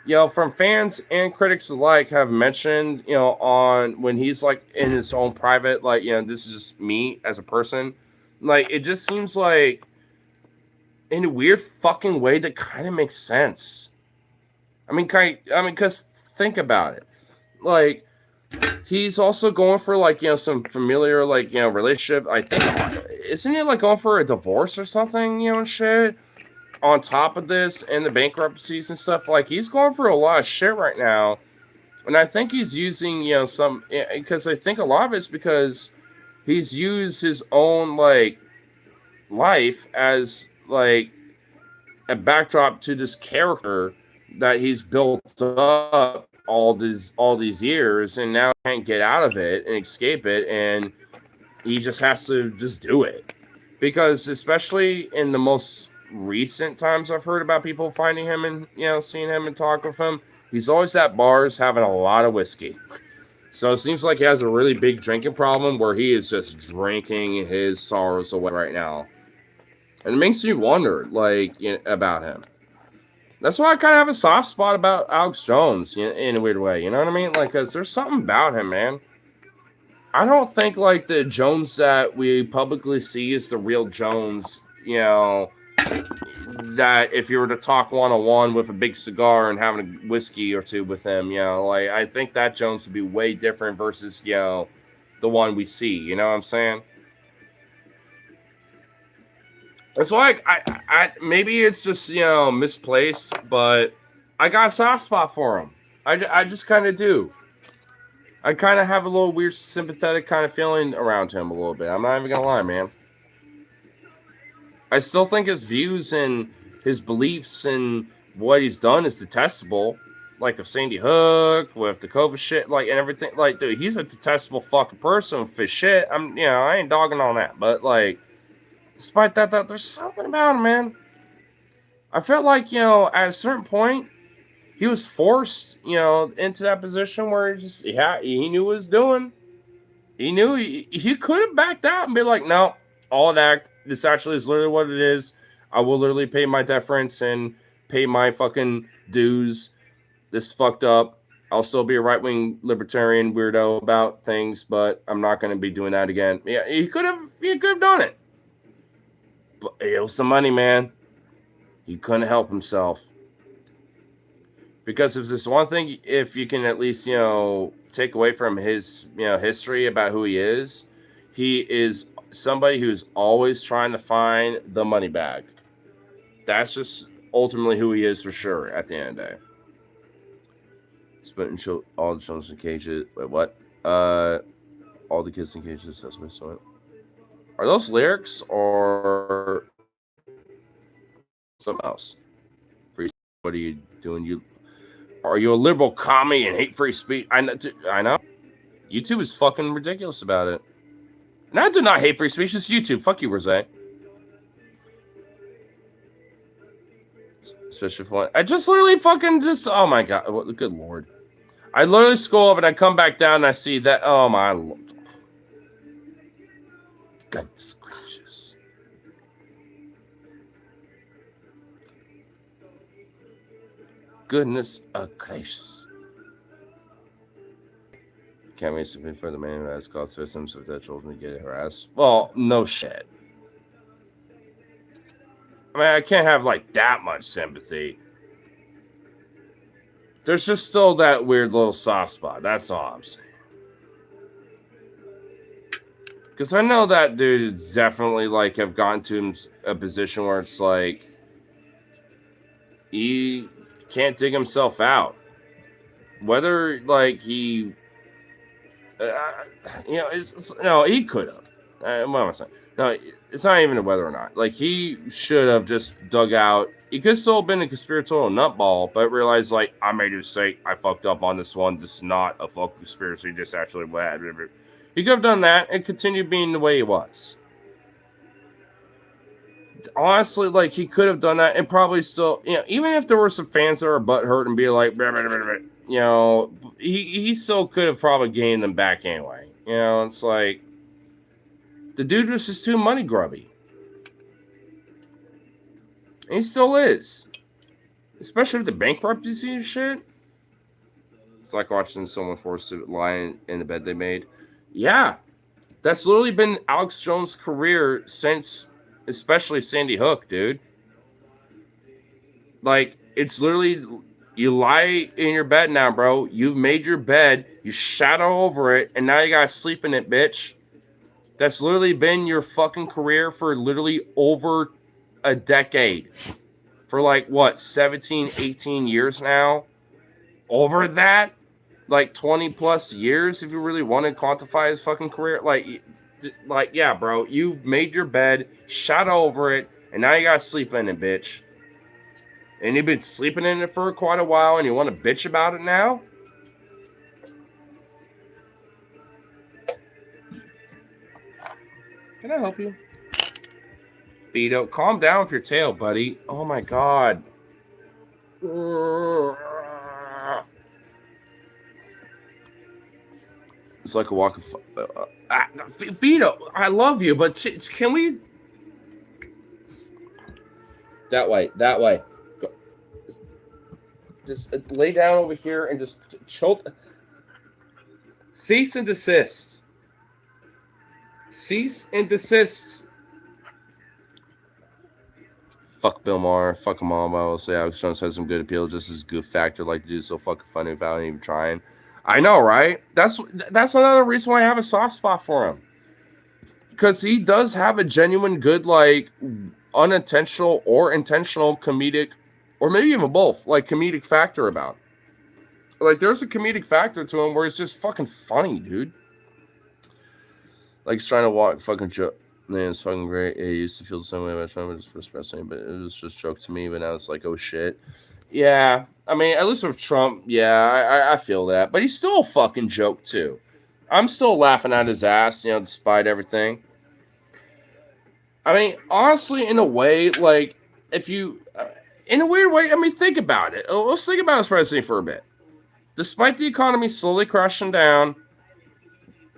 you know, from fans and critics alike have mentioned, you know, on when he's, like, in his own private, like, you know, this is just me as a person, like, it just seems like in a weird fucking way that kind of makes sense. I mean, because think about it. Like, he's also going for, like, you know, some familiar, like, you know, relationship. I think, isn't he, like, going for a divorce or something, you know, and shit? On top of this and the bankruptcies and stuff, like, he's going for a lot of shit right now. And I think he's using, you know, some, because I think a lot of it's because he's used his own, like, life as, like, a backdrop to this character that he's built up all these years, and now can't get out of it and escape it, and he just has to just do it. Because especially in the most recent times I've heard about people finding him and, you know, seeing him and talking with him, he's always at bars having a lot of whiskey. So it seems like he has a really big drinking problem where he is just drinking his sorrows away right now. And it makes me wonder, like, you know, about him. That's why I kind of have a soft spot about Alex Jones in a weird way. You know what I mean? Like, because there's something about him, man. I don't think, like, the Jones that we publicly see is the real Jones, you know, that if you were to talk one-on-one with a big cigar and having a whiskey or two with him, you know, like, I think that Jones would be way different versus, you know, the one we see. You know what I'm saying? It's like, I maybe it's just, you know, misplaced, but I got a soft spot for him. I just kind of do. I kind of have a little weird sympathetic kind of feeling around him a little bit. I'm not even going to lie, man. I still think his views and his beliefs and what he's done is detestable. Like, with Sandy Hook, with the COVID shit, like, and everything. Like, dude, he's a detestable fucking person for shit. You know, I ain't dogging on that, but, like, despite that, there's something about him, man. I felt like, at a certain point, he was forced, into that position where he knew what he was doing. He knew he could have backed out and be like, no, all an act. This actually is literally what it is. I will literally pay my deference and pay my fucking dues. This fucked up. I'll still be a right-wing libertarian weirdo about things, but I'm not going to be doing that again. Yeah, he could have done it. But it was the money, man. He couldn't help himself. Because if there's one thing, if you can at least, take away from his, history about who he is somebody who's always trying to find the money bag. That's just ultimately who he is for sure at the end of the day. Spitting all the children in cages. Wait, what? All the kids in cages. That's my story. Are those lyrics or something else? What are you doing? Are you a liberal commie and hate free speech? I know. YouTube is fucking ridiculous about it. And I do not hate free speech. It's YouTube. Fuck you, Rose. Especially for I just literally oh my god, good lord. I literally scroll up and I come back down and I see that, oh my lord. Goodness gracious. Goodness gracious. Can't wait to for the man who has caused victims of their children to get harassed. Well, no shit. I mean, I can't have like that much sympathy. There's just still that weird little soft spot. That's all I'm saying. Because I know that dude is definitely like have gotten to a position where it's like he can't dig himself out. Whether like he, he could have. What am I saying? No, it's not even a whether or not. Like, he should have just dug out. He could still have been a conspiratorial nutball, but realized, like, I made a mistake. I fucked up on this one. This is not a fuck conspiracy. This actually whatever. He could have done that and continued being the way he was. Honestly, like, he could have done that and probably still, even if there were some fans that were butthurt and be like, blah, blah, blah, blah, he still could have probably gained them back anyway. It's like, the dude was just too money grubby. And he still is. Especially with the bankruptcy and shit. It's like watching someone forced to lie in the bed they made. Yeah. That's literally been Alex Jones' career since, especially Sandy Hook, dude. Like, it's literally, you lie in your bed now, bro. You've made your bed. You shadow over it. And now you gotta sleep in it, bitch. That's literally been your fucking career for literally over a decade. For like, what, 17, 18 years now? Over that? Like 20 plus years if you really want to quantify his fucking career. Like, yeah, bro. You've made your bed, shot over it, and now you gotta sleep in it, bitch. And you've been sleeping in it for quite a while and you want to bitch about it now? Can I help you? Vito, calm down with your tail, buddy. Oh my god. It's like a walk of... Vito, I love you, but can we... That way. Go. Just lay down over here and just choke. Cease and desist. Cease and desist. Fuck Bill Maher. Fuck them all. I will say Alex Jones has some good appeal. Just as good factor. Like to do so fucking funny without even trying. I know, right? That's another reason why I have a soft spot for him. Because he does have a genuine good, like, unintentional or intentional comedic, or maybe even both, like, comedic factor about it. Like, there's a comedic factor to him where it's just fucking funny, dude. Like, he's trying to walk fucking joke. Man, it's fucking great. Yeah, I used to feel the same way about Trump. It was first wrestling, but it was just joke to me. But now it's like, oh shit. Yeah, I mean, at least with Trump, yeah, I feel that. But he's still a fucking joke too. I'm still laughing at his ass, despite everything. I mean, honestly, in a way, like, if you, in a weird way, I mean, think about it. Let's think about this presidency for a bit. Despite the economy slowly crashing down,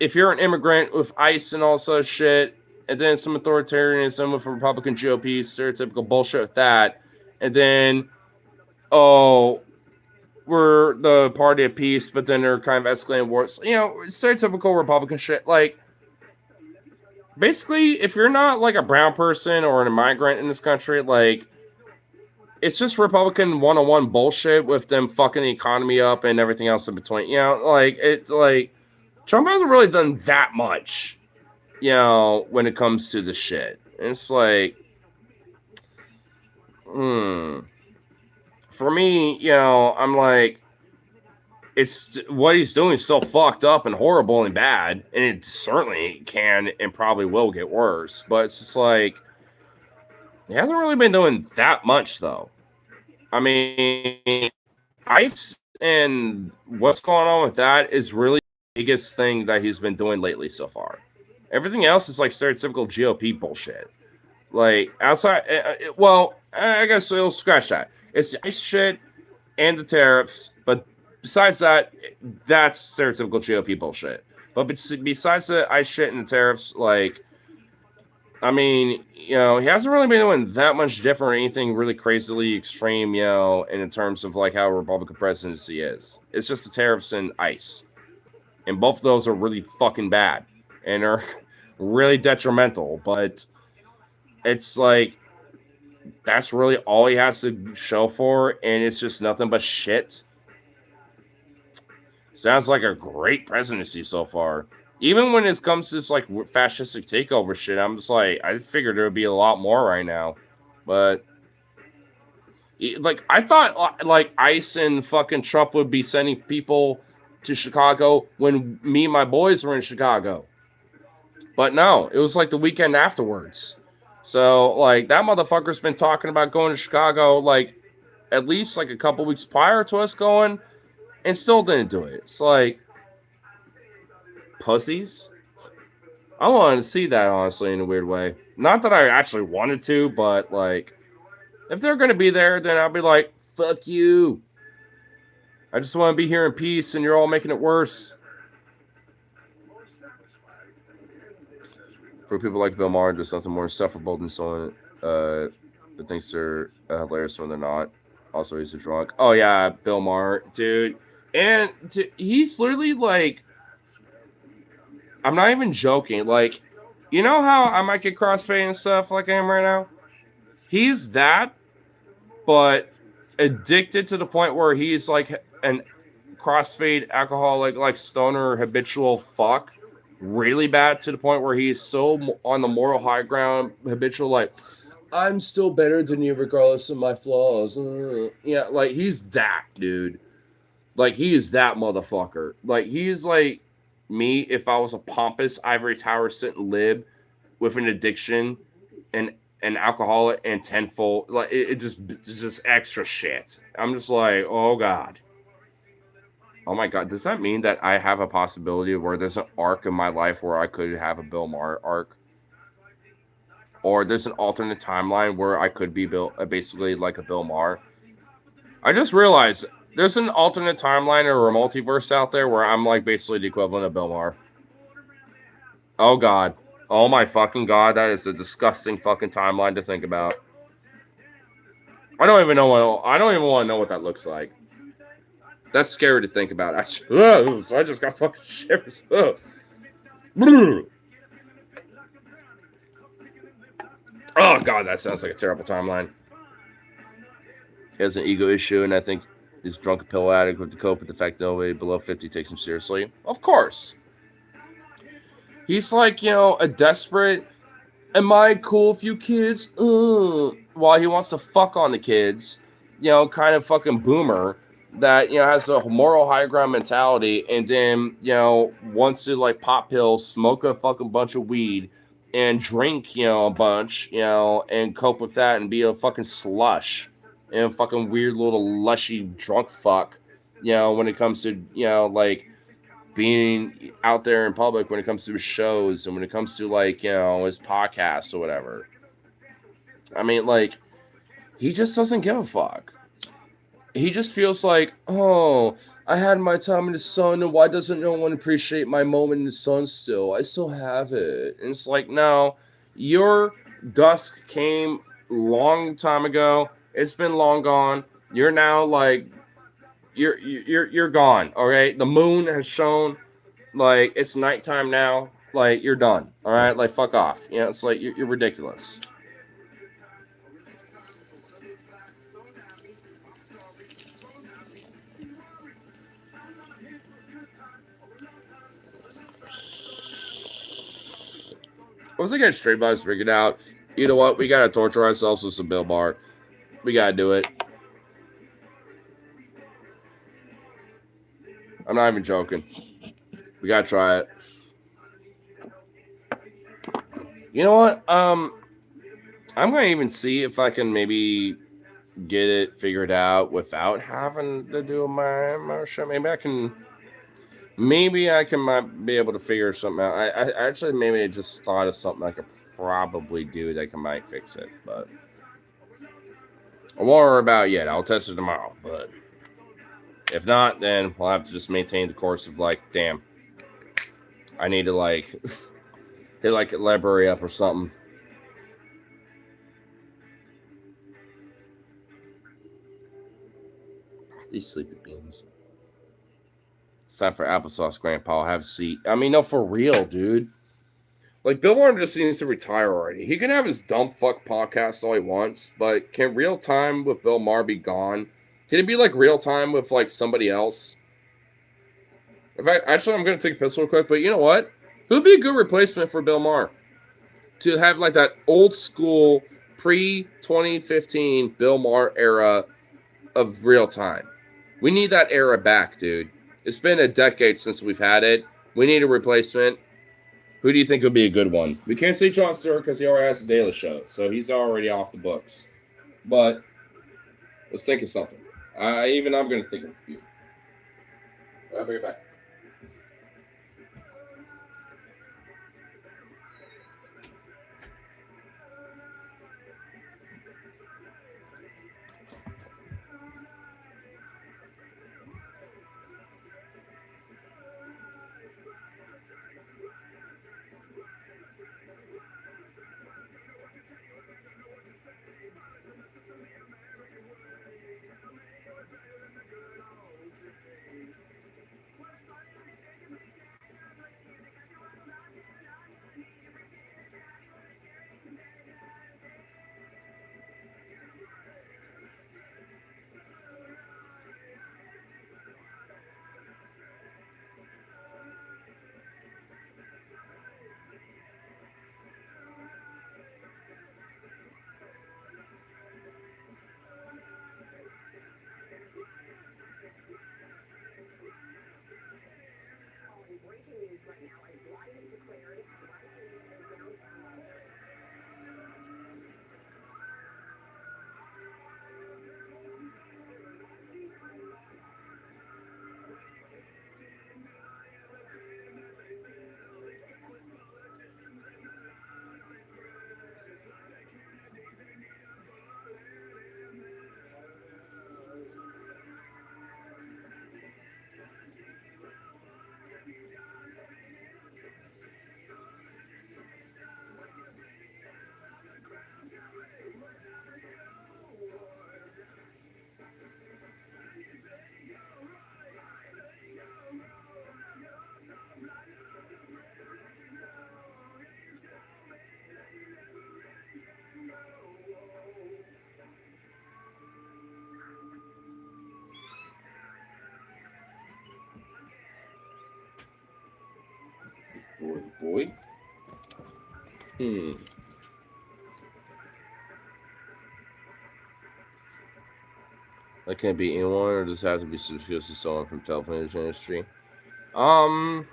if you're an immigrant with ICE and all such shit, and then some authoritarianism with Republican GOP, stereotypical bullshit with that, and then, oh, we're the party of peace, but then they're kind of escalating wars. You know, stereotypical Republican shit. Like, basically, if you're not like a brown person or an immigrant in this country, like, it's just Republican 101 bullshit with them fucking the economy up and everything else in between. You know, like, it's like Trump hasn't really done that much, you know, when it comes to the shit. It's like, for me, you know, I'm like, it's what he's doing is still fucked up and horrible and bad, and it certainly can and probably will get worse. But it's just like he hasn't really been doing that much, though. I mean, ICE and what's going on with that is really the biggest thing that he's been doing lately so far. Everything else is like stereotypical GOP bullshit. Like outside, I guess we'll scratch that. It's the ICE shit and the tariffs, but besides that, that's stereotypical GOP bullshit. But besides the ICE shit and the tariffs, like, I mean, you know, he hasn't really been doing that much different or anything really crazily extreme, you know, in terms of like how Republican presidency is. It's just the tariffs and ICE. And both of those are really fucking bad and are really detrimental. But it's like, that's really all he has to show for, and it's just nothing but shit. Sounds like a great presidency so far. Even when it comes to this like fascistic takeover shit, I'm just like, I figured there would be a lot more right now, but like I thought, like ICE and fucking Trump would be sending people to Chicago when me and my boys were in Chicago, but no, it was like the weekend afterwards. So like that motherfucker's been talking about going to Chicago like at least like a couple weeks prior to us going, and still didn't do it. It's like pussies. I wanted to see that, honestly, in a weird way. Not that I actually wanted to, but like, if they're gonna be there, then I'll be like, fuck you. I just want to be here in peace, and you're all making it worse. For people like Bill Maher, there's nothing more insufferable than someone that thinks they're hilarious when they're not. Also, he's a drunk. Oh yeah, Bill Maher, dude. And he's literally like, I'm not even joking. Like, you know how I might get crossfade and stuff like I am right now? He's that, but addicted to the point where he's like an crossfade alcoholic, like stoner habitual fuck. Really bad to the point where he's so on the moral high ground, habitual, like, I'm still better than you regardless of my flaws. Yeah, like he's that dude. Like he is that motherfucker. Like he's like me if I was a pompous ivory tower sitting lib with an addiction and an alcoholic and tenfold. Like it's just extra shit. I'm just like, oh god. Oh my god, does that mean that I have a possibility where there's an arc in my life where I could have a Bill Maher arc? Or there's an alternate timeline where I could be basically like a Bill Maher? I just realized there's an alternate timeline or a multiverse out there where I'm like basically the equivalent of Bill Maher. Oh god. Oh my fucking god, that is a disgusting fucking timeline to think about. I don't even want to know what that looks like. That's scary to think about. I just got fucking shivers. Oh god, that sounds like a terrible timeline. He has an ego issue, and I think this drunk pill addict with the cope with the fact nobody below 50 takes him seriously. Of course. He's like, you know, a desperate, am I cool with you kids? While he wants to fuck on the kids, you know, kind of fucking boomer that, you know, has a moral high ground mentality and then, you know, wants to like pop pills, smoke a fucking bunch of weed and drink, you know, a bunch, you know, and cope with that and be a fucking slush and a fucking weird little lushy drunk fuck, you know, when it comes to, you know, like being out there in public, when it comes to his shows and when it comes to like, you know, his podcast or whatever. I mean, like, he just doesn't give a fuck. He just feels like, oh, I had my time in the sun, and why doesn't no one appreciate my moment in the sun still? I still have it. And it's like, no, your dusk came long time ago. It's been long gone. You're now like you're gone. All right. The moon has shown like it's nighttime now. Like you're done. All right. Like fuck off. You know, it's like you're ridiculous. Once I get straight bars figured out, you know what? We gotta torture ourselves with some Bill Maher. We gotta do it. I'm not even joking. We gotta try it. You know what? I'm gonna even see if I can maybe get it figured out without having to do my show. Maybe I can might be able to figure something out. I actually maybe just thought of something I could probably do that might fix it, but I won't worry about it yet. I'll test it tomorrow, but if not, then we'll have to just maintain the course of like, damn, I need to like hit like a library up or something. These sleepy beans. It's time for applesauce, Grandpa. Have a seat. I mean, no, for real, dude. Like, Bill Maher just needs to retire already. He can have his dumb fuck podcast all he wants, but can real time with Bill Maher be gone? Can it be like real time with like somebody else? In fact, actually, I'm gonna take a piss real quick, but you know what? Who'd be a good replacement for Bill Maher? To have like that old school pre 2015 Bill Maher era of real time. We need that era back, dude. It's been a decade since we've had it. We need a replacement. Who do you think would be a good one? We can't say Jon Stewart because he already has the Daily Show, so he's already off the books. But let's think of something. I'm going to think of a few. I'll be right back. Boy. That can't be anyone, or does it have to be supposed to someone from television industry? Um,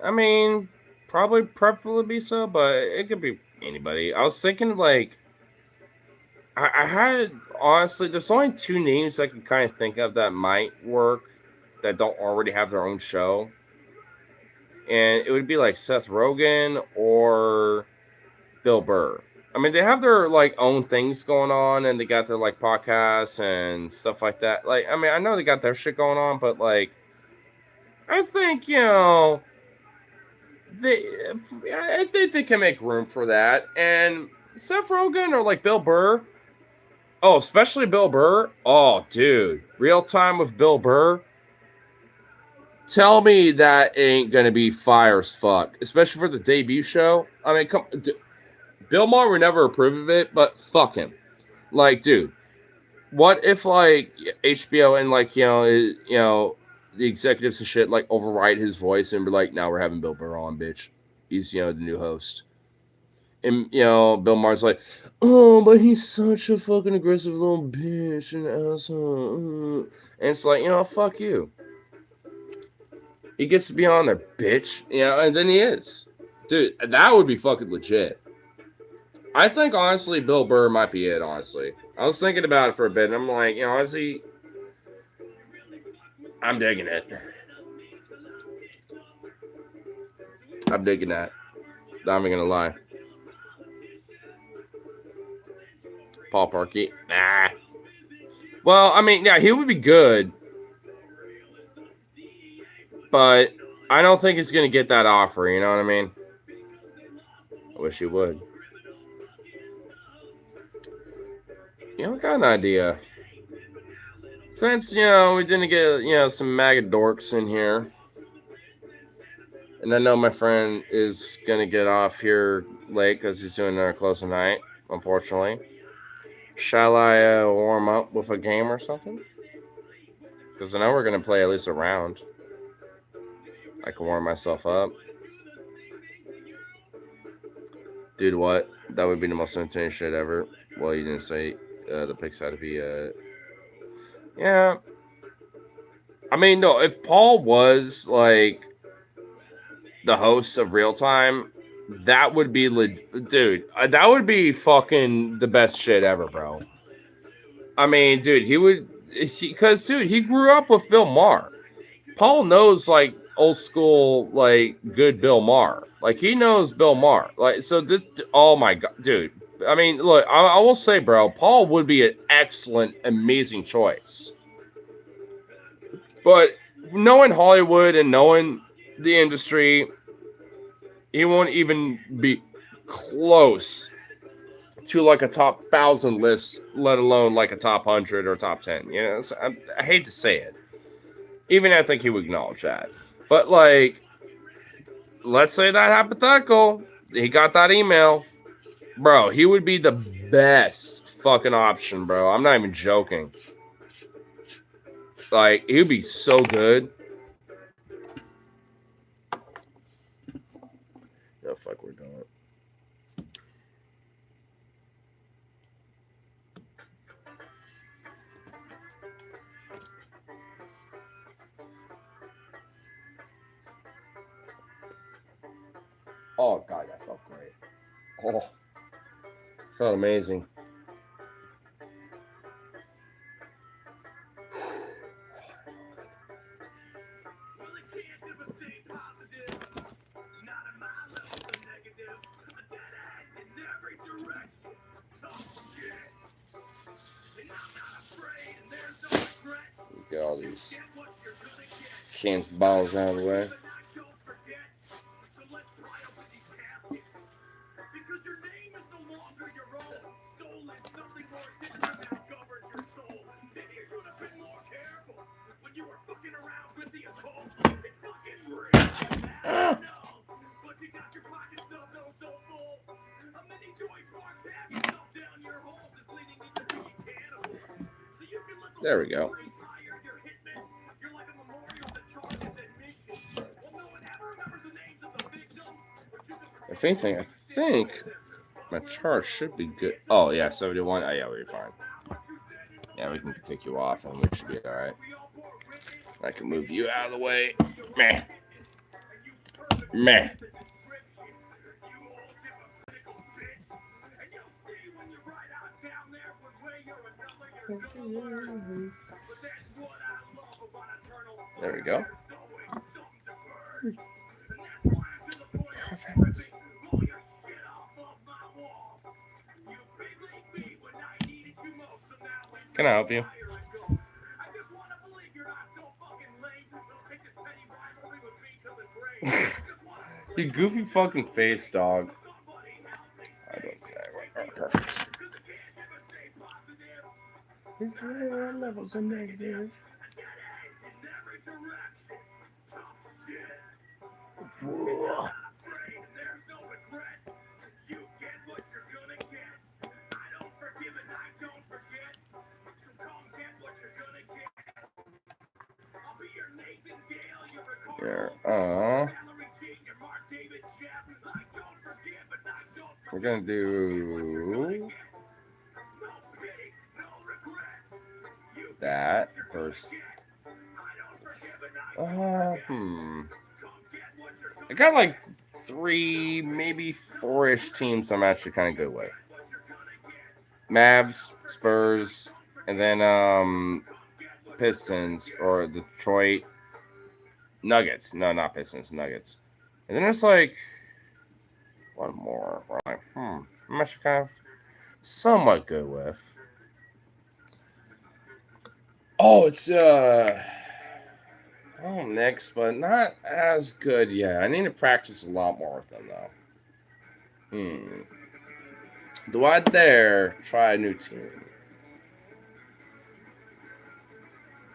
I mean, probably preferably be so, but it could be anybody. I was thinking like I had honestly, there's only two names I can kind of think of that might work that don't already have their own show, and it would be like Seth Rogen or Bill Burr. I mean, they have their like own things going on, and they got their like podcasts and stuff like that. Like, I mean, I know they got their shit going on, but like, I think I think they can make room for that. And Seth Rogen or like Bill Burr. Oh, especially Bill Burr. Oh, dude, Real Time with Bill Burr. Tell me that ain't gonna be fire as fuck, especially for the debut show. I mean, Bill Maher would never approve of it, but fuck him. Like, dude, what if like HBO and like the executives and shit like override his voice and be like, now we're having Bill Burr on, bitch. He's the new host. And Bill Maher's like, oh, but he's such a fucking aggressive little bitch and asshole. And it's like, fuck you. He gets to be on there, bitch. And then he is. Dude, that would be fucking legit. I think, honestly, Bill Burr might be it, honestly. I was thinking about it for a bit, and I'm like, honestly, I'm digging it. I'm digging that. Not even gonna lie. Paul Parkey? Nah. Well, I mean, yeah, he would be good. But I don't think he's going to get that offer, you know what I mean? I wish he would. I got an idea. Since, we didn't get, some MAGA dorks in here. And I know my friend is going to get off here late because he's doing another closing night, unfortunately. Shall I warm up with a game or something? Because I know we're going to play at least a round. I can warm myself up. Dude, what? That would be the most entertaining shit ever. Well, you didn't say the picks had to be... Yeah. I mean, no, if Paul was, like, the host of Real Time, that would be... Dude, that would be fucking the best shit ever, bro. I mean, dude, he would... Because, dude, he grew up with Bill Maher. Paul knows, like, old school, like, good Bill Maher. Like, he knows Bill Maher. Like, so this... Oh, my God. Dude. I mean, look, I will say, bro, Paul would be an excellent, amazing choice. But knowing Hollywood and knowing the industry, he won't even be close to like a top 1,000 list, let alone like a top 100 or top 10. So I hate to say it. Even I think he would acknowledge that. But like, let's say that hypothetical, he got that email. Bro, he would be the best fucking option, bro. I'm not even joking. Like, he would be so good. Yeah, fuck, we're doing it. Oh, God, that felt great. Oh, felt amazing. Get all these cans, bottles out of the way. There we go. If anything, I think my charge should be good. Oh, yeah, 71. Oh, yeah, we're fine. Yeah, we can take you off and we should be all right. I can move you out of the way. Meh. Meh. There we go. Perfect. Can I help you? You goofy fucking face, dog. I don't. Perfect. Is there levels of negative? Whoa. There. We're gonna do that first. I got like 3, maybe 4-ish teams I'm actually kind of good with. Mavs, Spurs, and then Pistons or Detroit Nuggets. No, not Pistons, Nuggets. And then there's like one more. We're like, I'm actually kind of somewhat good with. Oh, it's Knicks, but not as good yet. I need to practice a lot more with them though. Do I dare try a new team?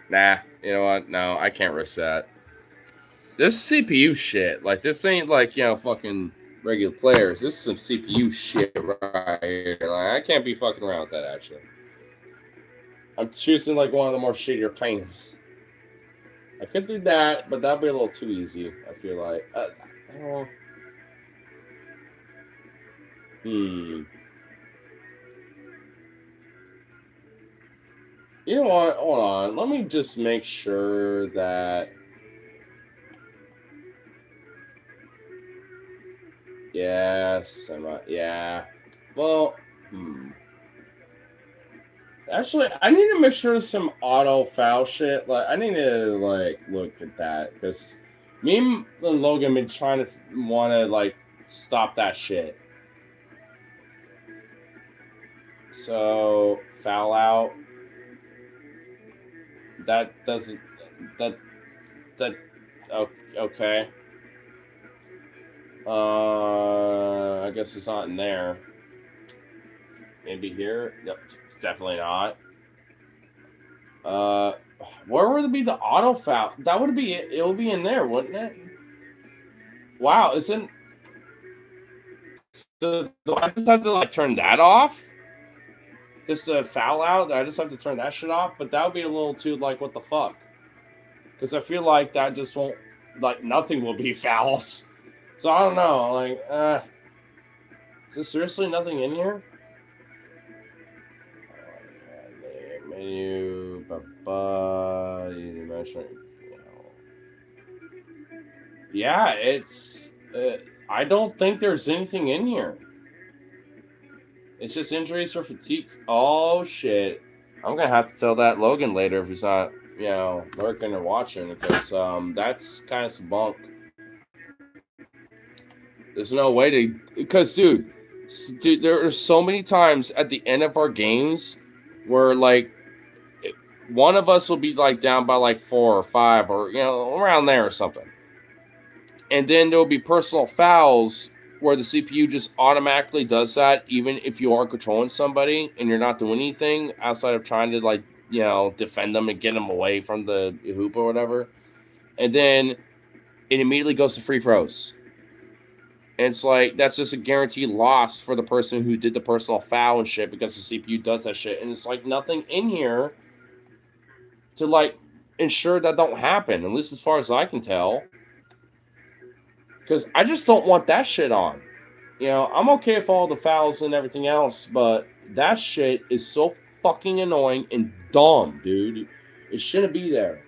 Nah, you know what? No, I can't risk that. This CPU shit. Like, this ain't like, fucking regular players. This is some CPU shit right here. Like, I can't be fucking around with that, actually. I'm choosing, like, one of the more shittier planes. I could do that, but that'd be a little too easy, I feel like. You know what? Hold on. Let me just make sure that... Yes. Yeah. Well, Actually, I need to make sure there's some auto foul shit. Like, I need to, like, look at that. Because me and Logan been trying to want to, like, stop that shit. So, foul out. That doesn't... That... Okay. I guess it's not in there. Maybe here? Yep, definitely not. Where would it be the auto foul? That would be it. It would be in there, wouldn't it? Wow, it's in... So do I just have to, like, turn that off? Just a foul out? I just have to turn that shit off? But that would be a little too, like, what the fuck? Because I feel like that just won't... Like, nothing will be fouls. So I don't know. Like, is there seriously nothing in here? Menu... Yeah, it's... I don't think there's anything in here. It's just injuries or fatigues. Oh, shit. I'm going to have to tell that Logan later if he's not, lurking or watching. Because that's kind of some bunk. There's no way to... Because, dude, there are so many times at the end of our games where, like, one of us will be, like, down by, like, 4 or 5 or, around there or something. And then there'll be personal fouls where the CPU just automatically does that, even if you are controlling somebody and you're not doing anything outside of trying to, like, defend them and get them away from the hoop or whatever. And then it immediately goes to free throws. And it's like, that's just a guaranteed loss for the person who did the personal foul and shit because the CPU does that shit. And it's like nothing in here to, like, ensure that don't happen, at least as far as I can tell. Because I just don't want that shit on. I'm okay with all the fouls and everything else, but that shit is so fucking annoying and dumb, dude. It shouldn't be there.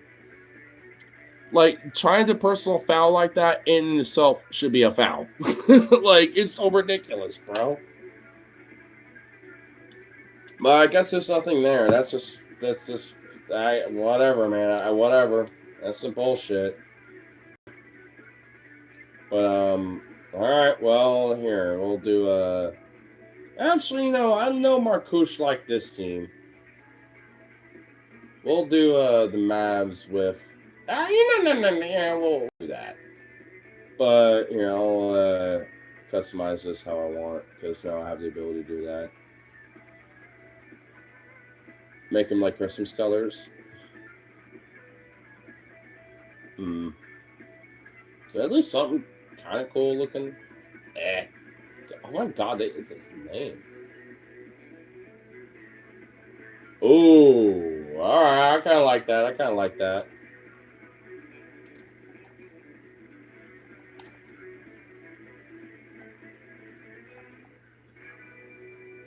Like, trying to personal foul like that in itself should be a foul. Like, it's so ridiculous, bro. But I guess there's nothing there. That's just, whatever, man. Whatever. That's some bullshit. But, alright, well, here, we'll do, actually, I know Marcouche liked this team. We'll do the Mavs with. Yeah, we'll do that. But customize this how I want because I have the ability to do that. Make them like Christmas colors. So at least something kind of cool looking. Oh my god, it's his name. Oh, all right. I kind of like that.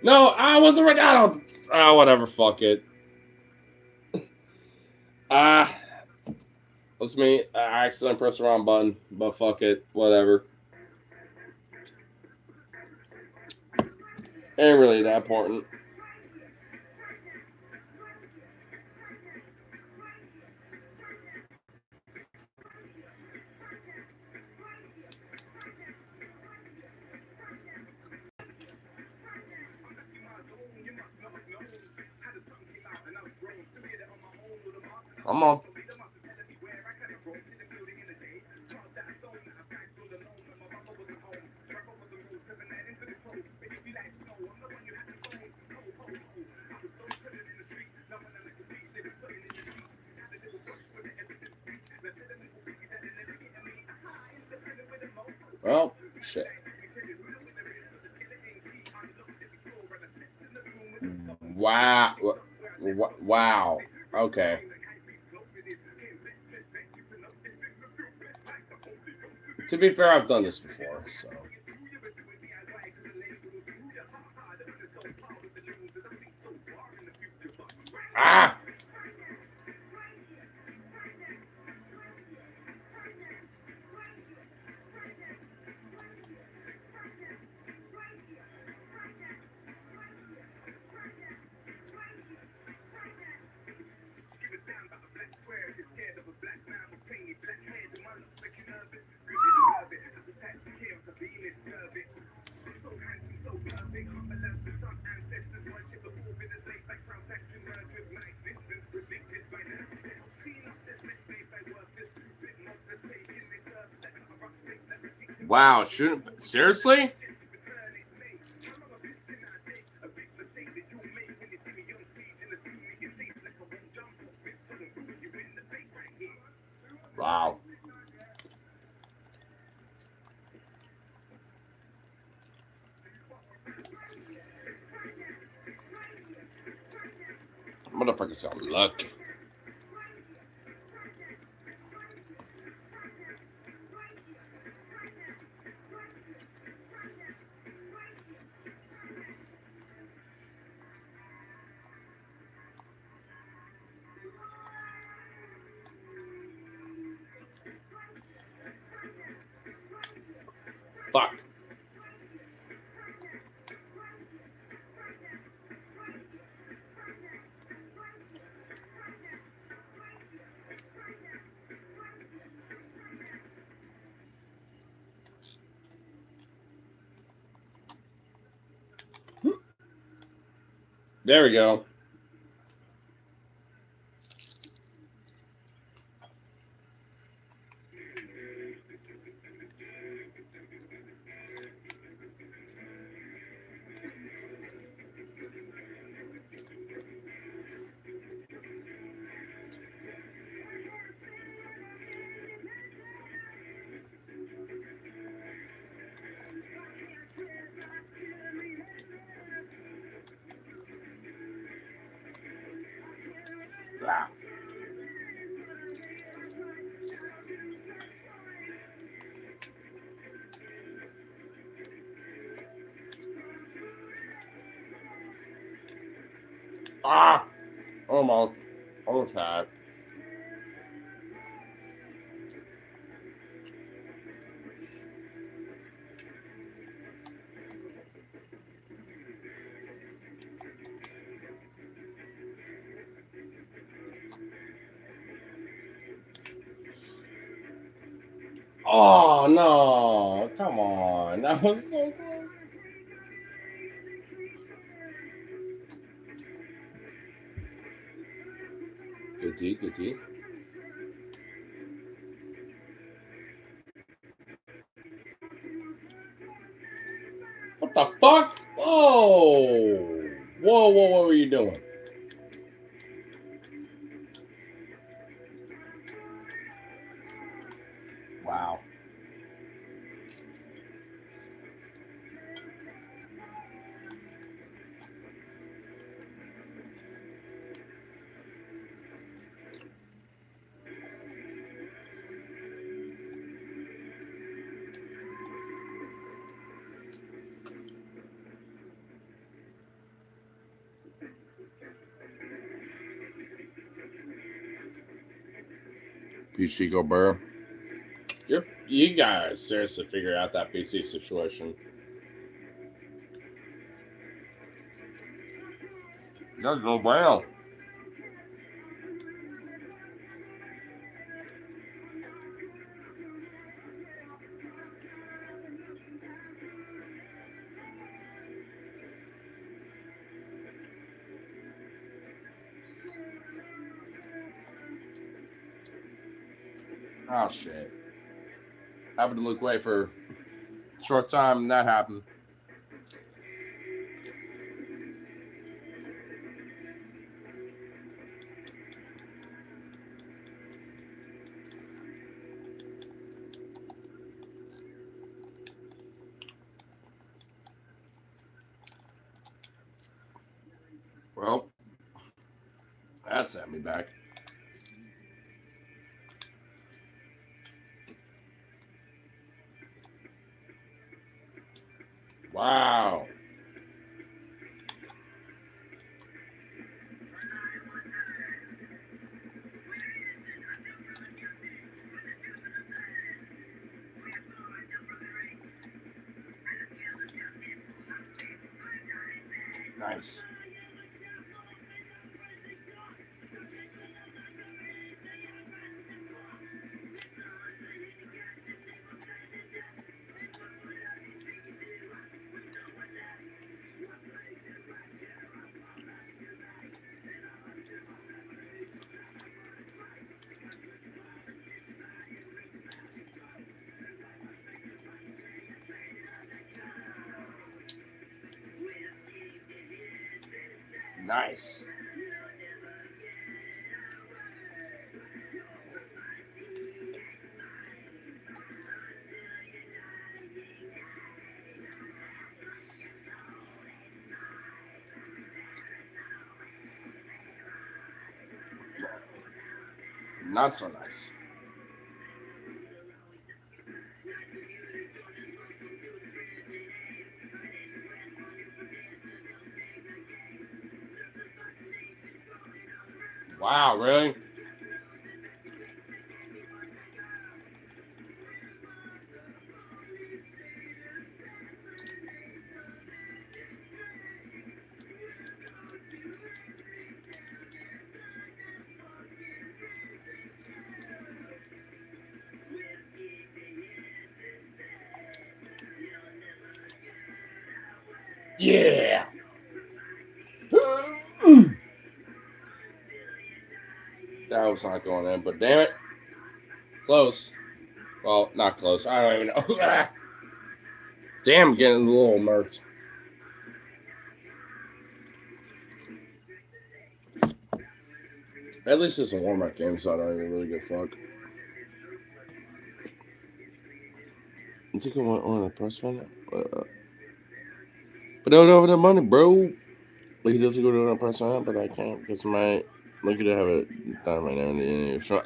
No, I wasn't right now. Whatever. Fuck it. That's me. I accidentally pressed the wrong button, but fuck it. Whatever. Ain't really that important. Come on. Well, shit. Wow. Wow. Okay. To be fair, I've done this before, so. Ah! Wow, shouldn't seriously? Wow. Motherfuckers got lucky. Fuck. There we go. Ah. Ah! Almost. Almost had. Oh no! Come on, that was so close. Good tea, good tea. What the fuck? Whoa! Whoa, what were you doing? Wow. PC go burr. You guys seriously figure out that PC situation. That's no bueno. Oh shit. Happened to look away for a short time and that happened. Well, that set me back. Wow. Nice. Nice. Not so nice. Wow, really? Yeah. That was not going in, but damn it. Close. Well, not close. I don't even know. Damn, getting a little murked. At least it's a warm-up game, so I don't even really give a fuck. You think I want to press one? But I don't have enough money, bro. Like, he doesn't go to a press on, but I can't because my look at it have it down right now.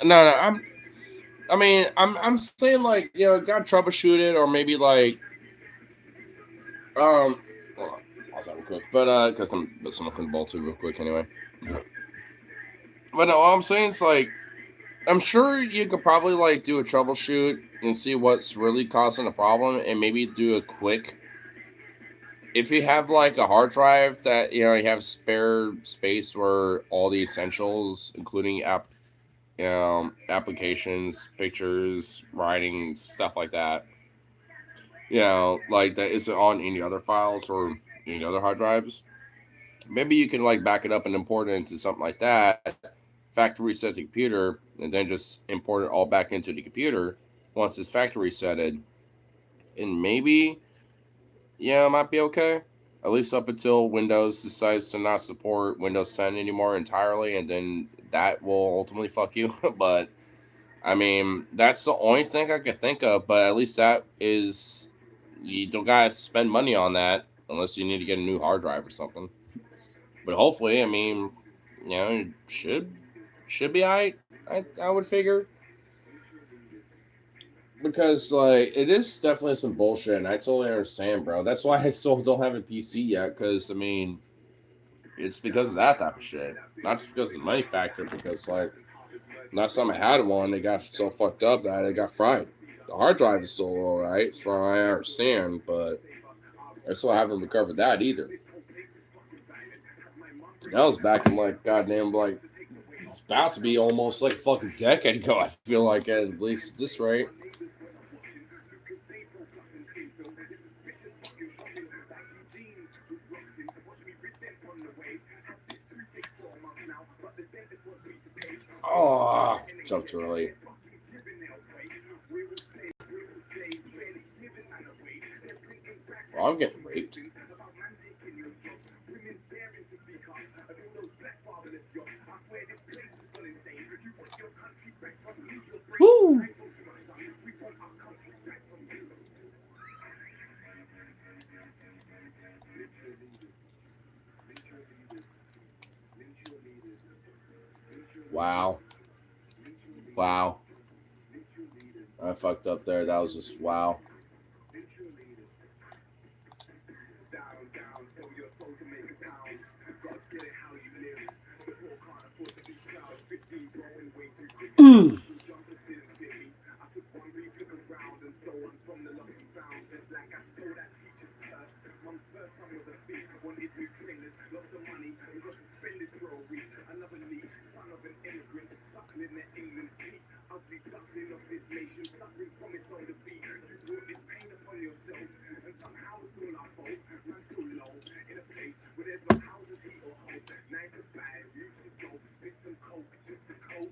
No, I'm saying like got troubleshoot it or maybe like hold on, I'll say real quick, but because I'm smoking ball too real quick anyway. But no, all I'm saying is like I'm sure you could probably like do a troubleshoot and see what's really causing the problem and maybe do a quick. If you have like a hard drive that you have spare space where all the essentials, including applications, pictures, writing, stuff like that, like that isn't on any other files or any other hard drives. Maybe you can like back it up and import it into something like that, factory reset the computer, and then just import it all back into the computer once it's factory resetted, and maybe, yeah, it might be okay. At least up until Windows decides to not support Windows 10 anymore entirely, and then that will ultimately fuck you. But I mean, that's the only thing I could think of. But at least that is, you don't gotta spend money on that unless you need to get a new hard drive or something. But hopefully, I mean, it should be alright. I would figure, because like it is definitely some bullshit, and I totally understand, bro. That's why I still don't have a PC yet. Because I mean, it's because of that type of shit, not just because of the money factor. Because like last time I had one, it got so fucked up that it got fried. The hard drive is still alright, so I understand, but I still haven't recovered that either. That was back in like goddamn like it's about to be almost like a fucking decade ago. I feel like at least this rate. Oh, jumped early. Well, I'm getting raped. Woo! Wow. Wow. I fucked up there. That was just wow.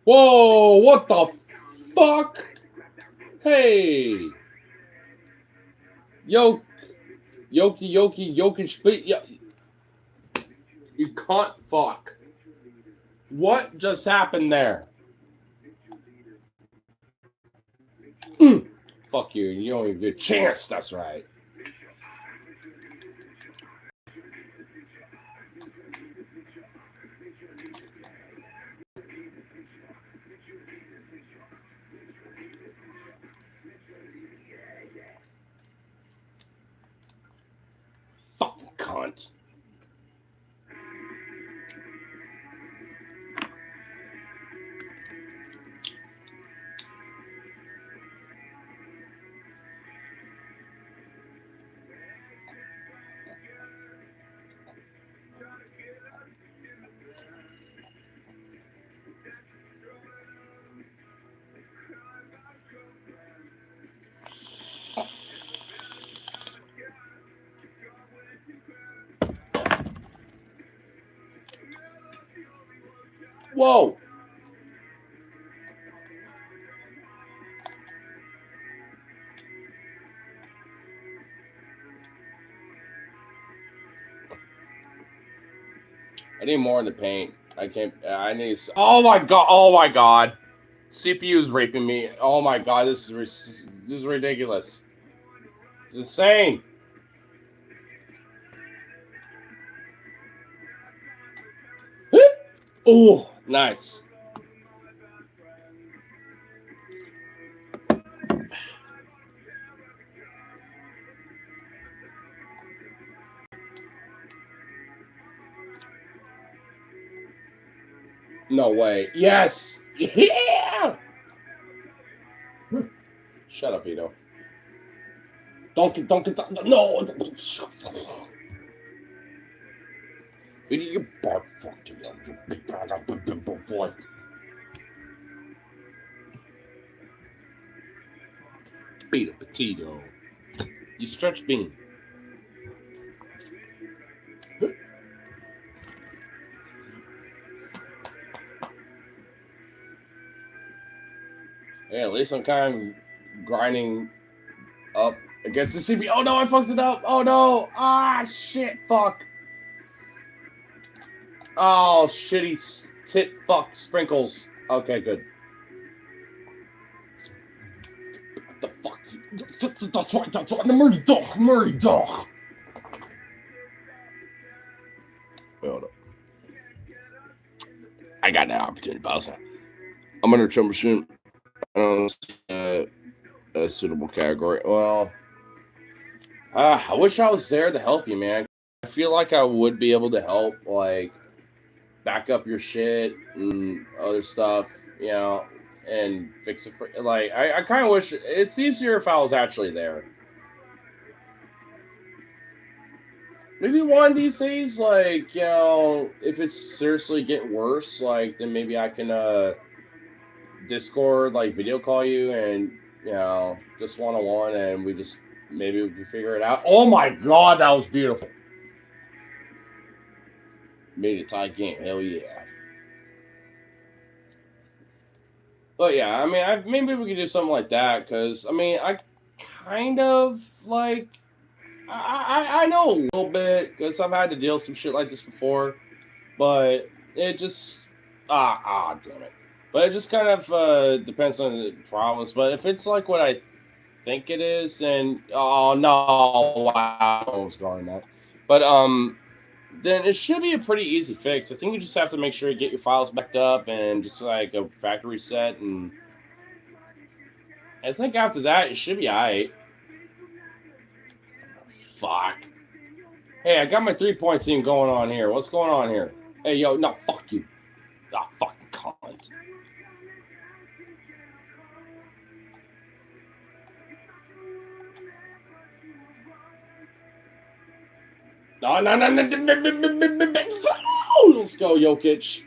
Whoa, what the fuck? Hey. Yoki, speak. Yeah. You can't fuck. What just happened there? Fuck you. You don't even get a chance. That's right. Fucking cunt. Whoa. I need more in the paint. I can't. I need. Oh my god. Oh my god. CPU is raping me. Oh my god. This is ridiculous. It's insane. Oh, nice. No way. Yes. Yeah. Shut up, Ito. Don't get. No. You bark fuck to me, boy. Beat a potato. You stretch bean. Yeah, at least I'm kind of grinding up against the CP. Oh no, I fucked it up. Oh no. Ah, shit. Fuck. Oh, shitty tit fuck sprinkles. Okay, good. What the fuck? That's right. That's right. The Murray dog. Murray dog. Hold up. I got that opportunity, pause. I'm under troubleshooting. I don't see a suitable category. Well, I wish I was there to help you, man. I feel like I would be able to help, like, back up your shit and other stuff, you know, and fix it for, like, I kind of wish it's easier if I was actually there. Maybe one of these days, like, you know, if it's seriously getting worse, like, then maybe I can, Discord, like, video call you and, you know, just one on one, and maybe we can figure it out. Oh my god, that was beautiful. Made a tight game. Hell yeah. But yeah, I mean, maybe we could do something like that, because, I mean, I kind of, like, I know a little bit, because I've had to deal with some shit like this before, but it just, damn it. But it just kind of depends on the problems. But if it's like what I think it is, then, oh no, wow, I was going that. But then it should be a pretty easy fix. I think you just have to make sure you get your files backed up and just like a factory reset, and I think after that it should be alright. Fuck. Hey, I got my 3-point team going on here. What's going on here? Hey, yo, no, fuck you. Ah, fucking cunt. No. Let's go, Jokic.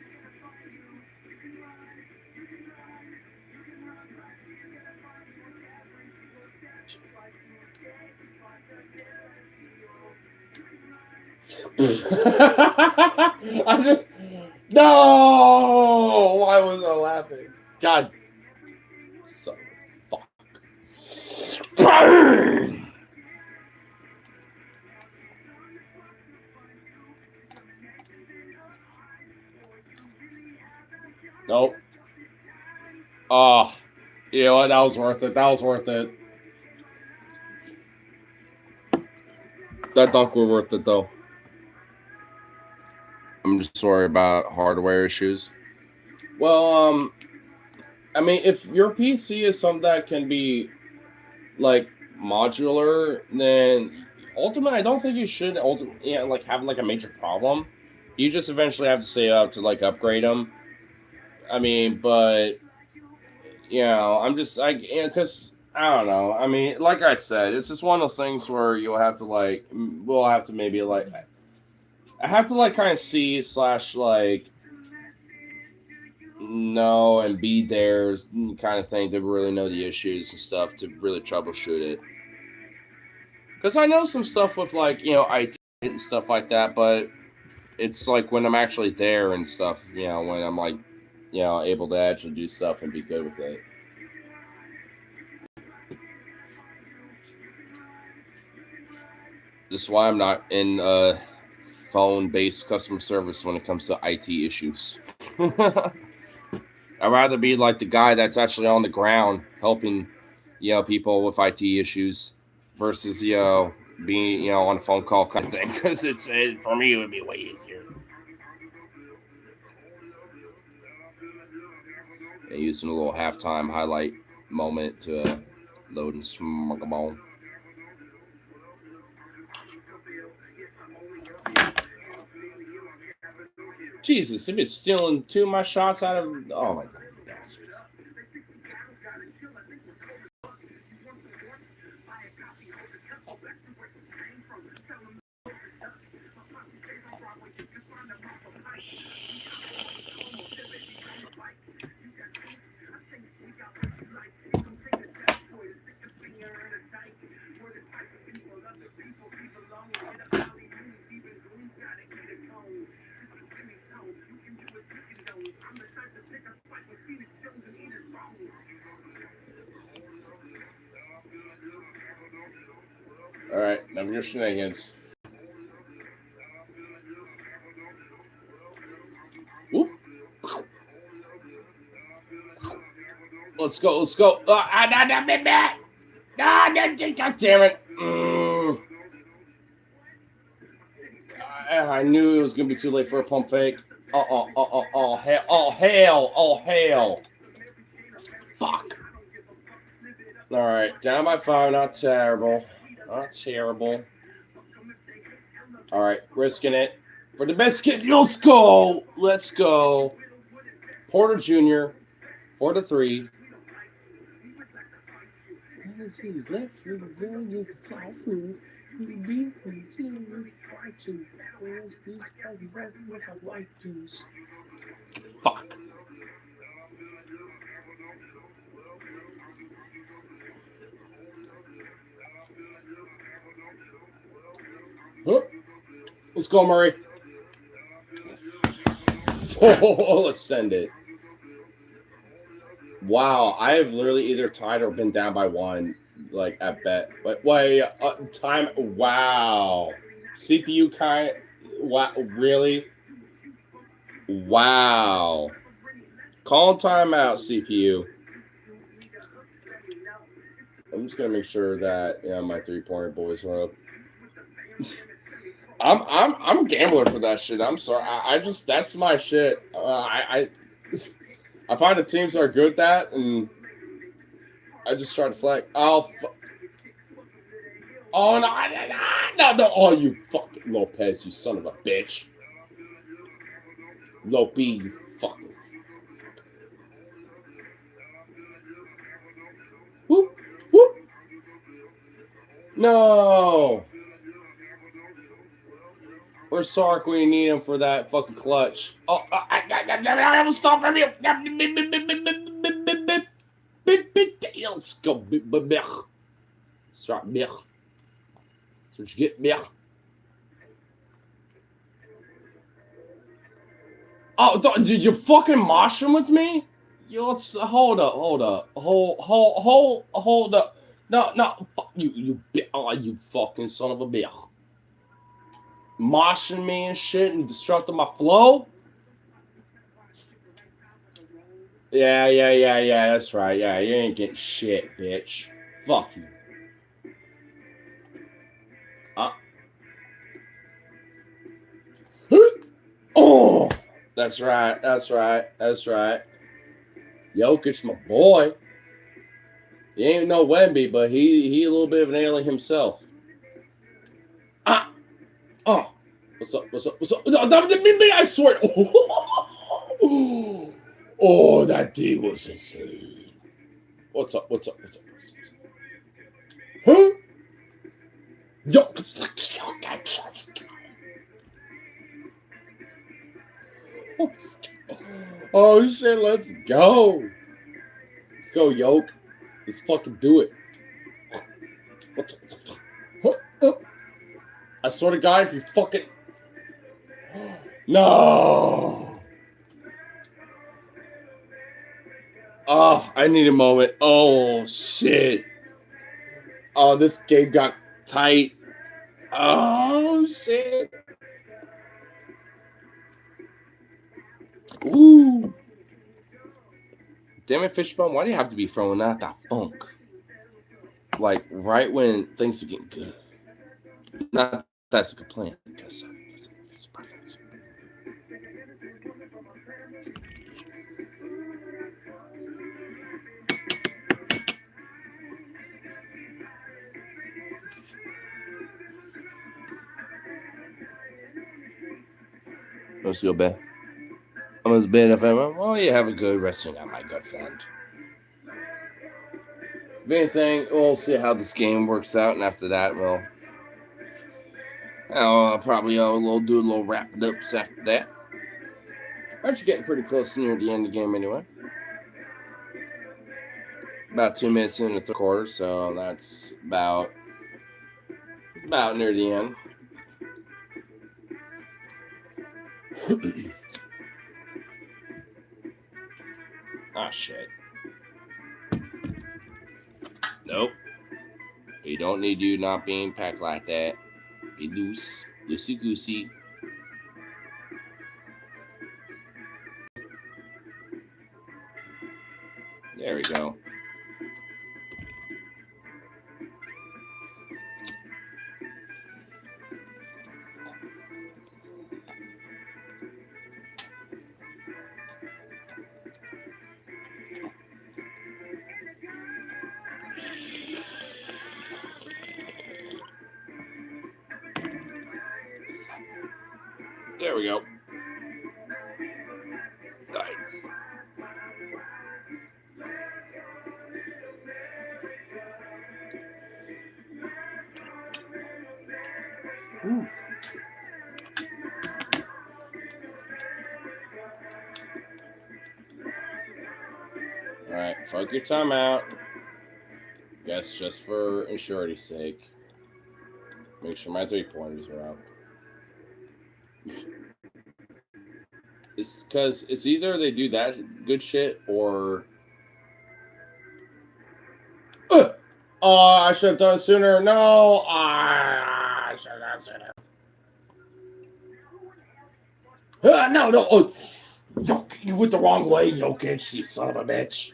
No! Why was I laughing? God. Son of a fuck. Bang! Nope. Oh. You know what? That was worth it. That was worth it. That dunk was worth it, though. I'm just worried about hardware issues. Well, I mean, if your PC is something that can be, like, modular, then ultimately, I don't think you should like have like a major problem. You just eventually have to save up to like upgrade them. I mean, but you know, because I don't know. I mean, like I said, it's just one of those things where you'll have to like, we'll have to maybe like, I have to like kind of see / like know and be there kind of thing to really know the issues and stuff to really troubleshoot it. Because I know some stuff with like, you know, IT and stuff like that, but it's like when I'm actually there and stuff, you know, when I'm like, you know, able to actually do stuff and be good with it. This is why I'm not in phone-based customer service when it comes to IT issues. I'd rather be like the guy that's actually on the ground helping, you know, people with IT issues versus, you know, being, you know, on a phone call kind of thing. Because for me, it would be way easier. And using a little halftime highlight moment to load and smoke a ball. Jesus, they've been stealing 2 of my shots out of. Oh my god, bastards. All right, never your shenanigans. Whoop. Let's go. Let's go. God damn it. I knew it was going to be too late for a pump fake. Oh, hail. Fuck. All right, down by 5. Not terrible. Not terrible. All right, risking it for the biscuit. Let's go. Let's go. Porter Jr. for the 3. Fuck. Huh? Let's go, Murray. Oh, let's send it. Wow, I have literally either tied or been down by 1, like at bet. But wait, time. Wow, CPU kind. Wow, really? Wow. Call timeout, CPU. I'm just gonna make sure that my 3-pointer boys are up. I'm a gambler for that shit. I'm sorry. I just that's my shit. I find the teams are good at that, and I just try to flag. Oh no! Oh, you fucking Lopez, you son of a bitch. Lopi, you fucking. Whoop. No. Where's Sark when you need him for that fucking clutch? Oh, I will stop from you. Let's go. Start Bech. So you get Bech. Oh, did you fucking mosh him with me? Yo, let's hold up. Hold up. No, fuck you fucking son of a bitch. Moshing me and shit and disrupting my flow. Yeah, that's right. Yeah, you ain't getting shit, bitch. Fuck you. Oh, that's right. Jokic, my boy. He ain't no Wemby, but he a little bit of an alien himself. Oh, what's up? I swear. Oh, that D was insane. What's up? Huh? Yo, oh shit, let's go. Let's go, Yoke. Let's fucking do it. I swear to God, if you fucking... No! Oh, I need a moment. Oh, shit. Oh, this game got tight. Oh, shit. Ooh. Damn it, Fishbone. Why do you have to be throwing out that funk? Like, right when things are getting good. Not that's a complaint, because it's perfect. Let's go, Ben. I'm as bad if I'm. Well, you have a good resting on my good friend. If anything, we'll see how this game works out, and after that, I'll probably do a little wrap-it-ups after that. Aren't you getting pretty close near the end of the game anyway? About 2 minutes in the third quarter, so that's about near the end. Oh, shit. Nope. We don't need you not being packed like that. Be loose, loosey goosey. There we go. There we go. Nice. Ooh. All right, fuck your time out. Guess just for insurity's sake. Make sure my 3-pointers are out. It's because it's either they do that good shit or. Oh, I should have done it sooner. No, I should have done it sooner. No. Oh, you went the wrong way, Jokic, you son of a bitch.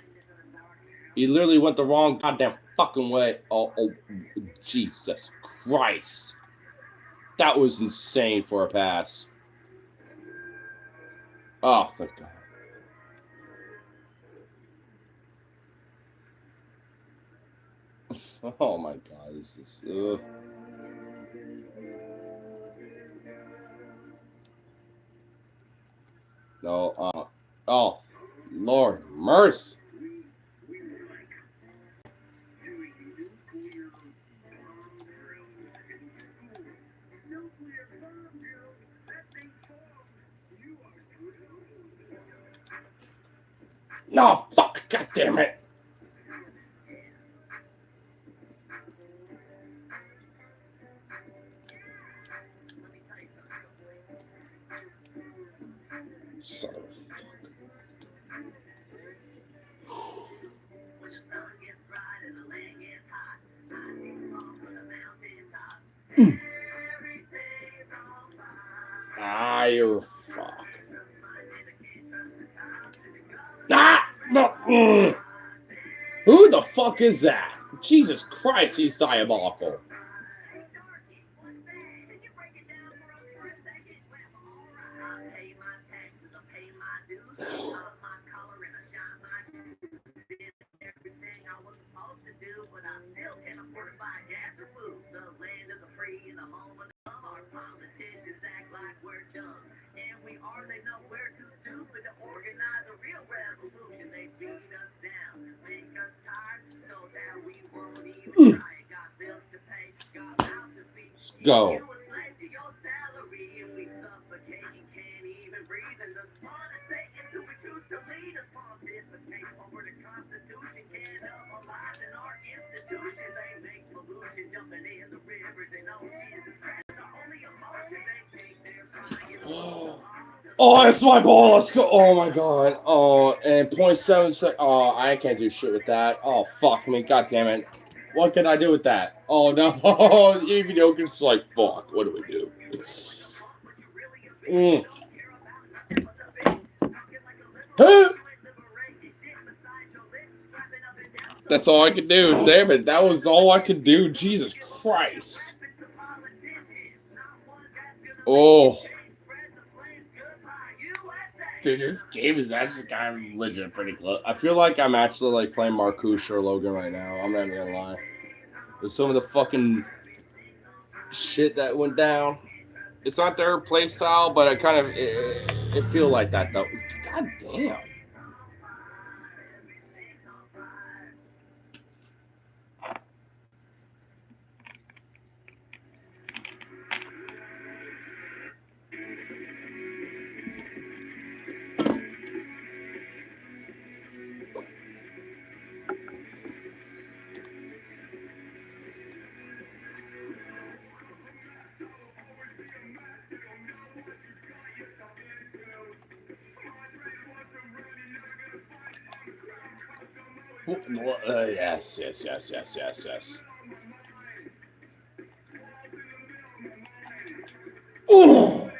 You literally went the wrong goddamn fucking way. Oh, Jesus Christ. That was insane for a pass. Oh, thank God. Oh my God, this is. No, oh, Lord, mercy. No, fuck, God damn it. Son of a fuck. Ah, you're fuck. Ah! No. Who the fuck is that? Jesus Christ, he's diabolical. Let's go. Oh, that's my ball. Let's go. Oh my God. Oh, and 0.7 seconds. Oh, I can't do shit with that. Oh, fuck me. God damn it. What can I do with that? Oh, no. Even Jokic's like, fuck. What do we do? That's all I could do. Damn it. That was all I could do. Jesus Christ. Oh. Dude, this game is actually kind of legit pretty close. I feel like I'm actually like playing Marcouche or Logan right now. I'm not even gonna lie. With some of the fucking shit that went down. It's not their play style, but it kind of it feel like that though. God damn. Yes. Oh!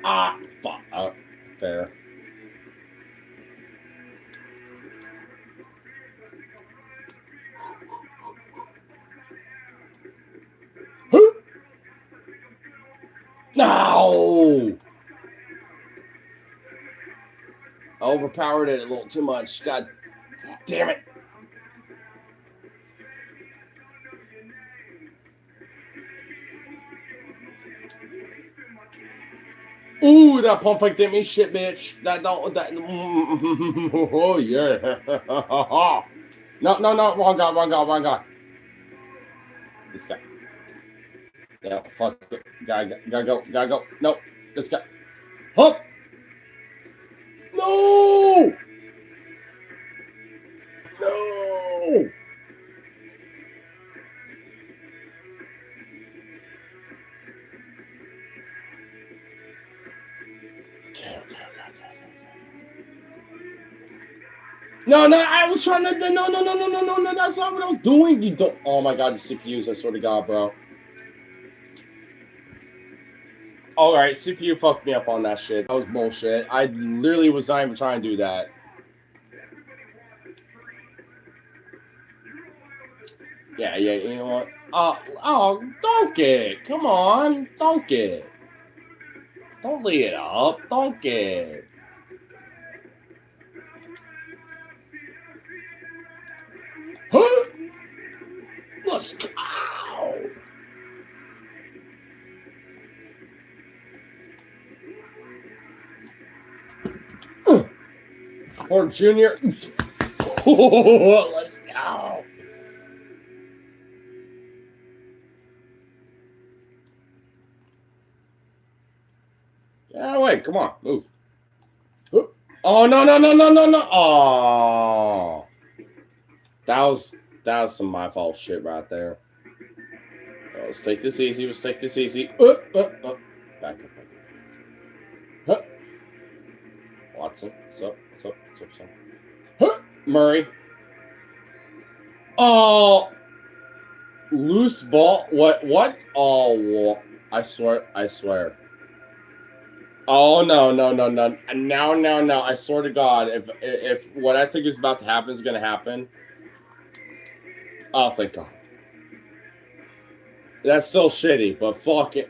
Ah, fuck. Fair. No! I overpowered it a little too much. God damn it. Ooh, that pump fake did me shit, bitch. That don't, that, oh, yeah. No, wrong guy. This guy. Yeah, fuck it. Gotta go. No, this guy. Huh? No! No! Okay. No, I was trying to, no, that's not what I was doing. You don't, oh my god, the CPUs, I swear to god, bro. Alright, CPU fucked me up on that shit. That was bullshit. I literally was not even trying to do that. Yeah, you know what? Oh, donkey! Come on, donkey! Don't lead it up, donkey! Huh? Let's go! Or Junior. Let's go! Yeah, wait, come on, move. Oh, no. Oh. That was some my fault shit right there. Oh, let's take this easy. Back up. Huh. Watson. What's up? Huh. Murray. Oh. Loose ball. What? Oh, I swear. Oh, no. No. I swear to God, if what I think is about to happen is going to happen. Oh, thank God. That's still shitty, but fuck it.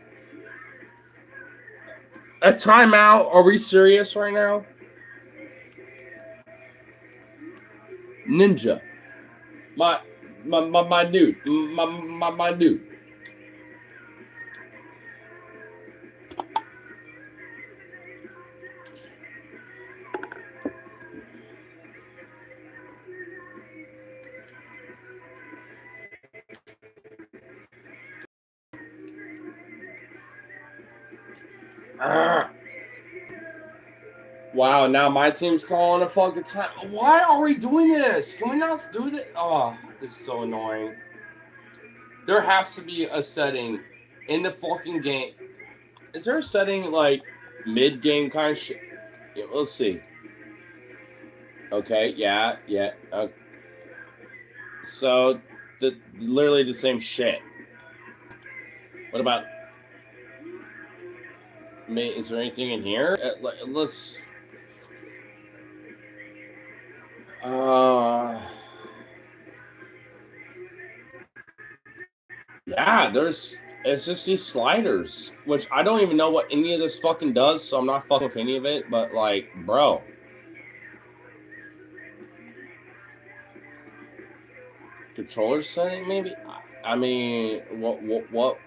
A timeout? Are we serious right now? Ninja. My dude. My dude. Wow, now my team's calling a fucking time. Why are we doing this? Can we not do this? Oh, this is so annoying. There has to be a setting in the fucking game. Is there a setting like mid-game kind of shit? Yeah, let's see. Okay, yeah. So, literally the same shit. What about... Is there anything in here? Let's... Yeah, it's just these sliders, which I don't even know what any of this fucking does, so I'm not fucking with any of it, but like, bro. Controller setting, maybe? I mean, what?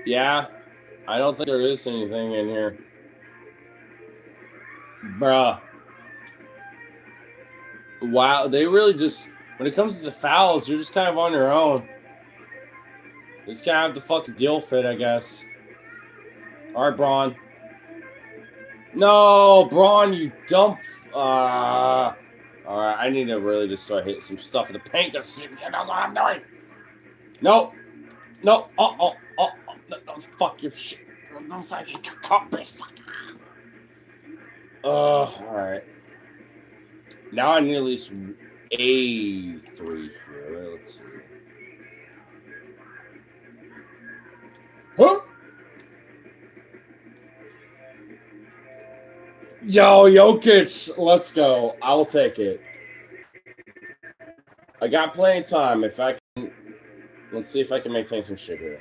Yeah, I don't think there is anything in here. Bruh. Wow, they really just, when it comes to the fouls, you're just kind of on your own. You just gotta have the fucking deal fit, I guess. Alright, Braun. No, Braun, you dumb... All right, I need to really just start hitting some stuff in the paint. Cause you know what I'm doing. No, no, no, fuck your shit. No fucking copy. All right. Now I need at least a 3 here. Let's see. Huh? Yo, Jokic, let's go. I'll take it. I got plenty of time. If I can, let's see if I can maintain some shit here.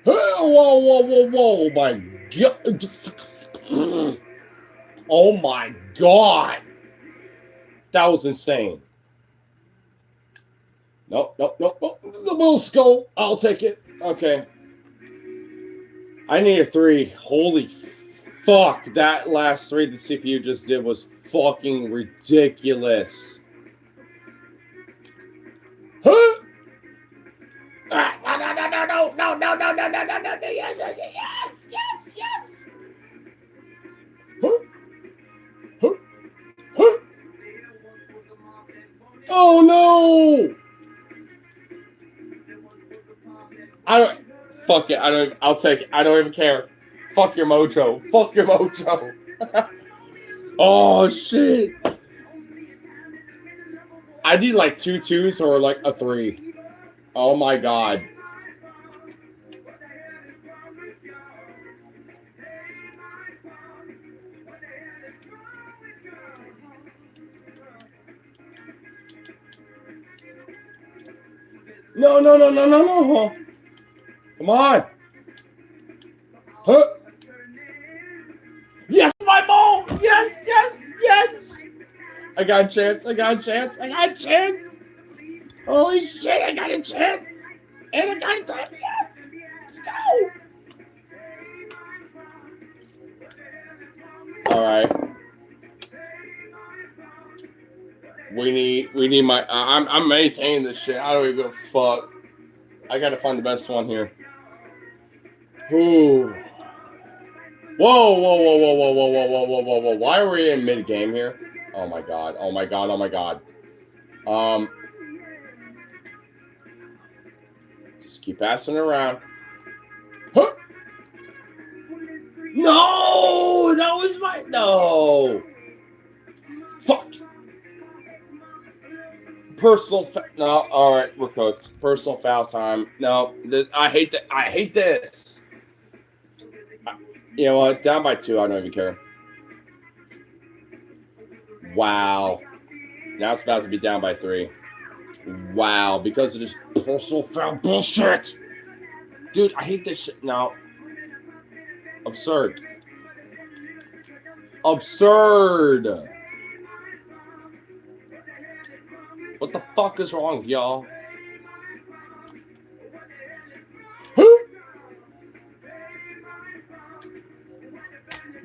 Whoa, my God. Oh my God. That was insane. Nope. The Bulls go. I'll take it. Okay. I need a 3. Holy fuck. That last 3 the CPU just did was fucking ridiculous. Huh? No. Yes. Huh? Oh no! I don't. Fuck it. I'll take it. I don't even care. Fuck your mojo. Oh shit. I need like 2 2s or like a 3. Oh my God. No. Come on. Huh? Yes, my ball. Yes. I got a chance. Holy shit, I got a chance. And I got a time. Yes. Let's go. All right. We need my. I'm maintaining this shit. I don't even give a fuck. I gotta find the best one here. Ooh. Whoa. Why are we in mid game here? Oh my god. Just keep passing it around. Huh? No, that was my no. Fuck. No, all right, we're cooked. Personal foul time. No, I hate that. I hate this. You know what? Down by 2. I don't even care. Wow. Now it's about to be down by 3. Wow, because of this personal foul bullshit. Dude, I hate this shit. No. Absurd. What the fuck is wrong with y'all?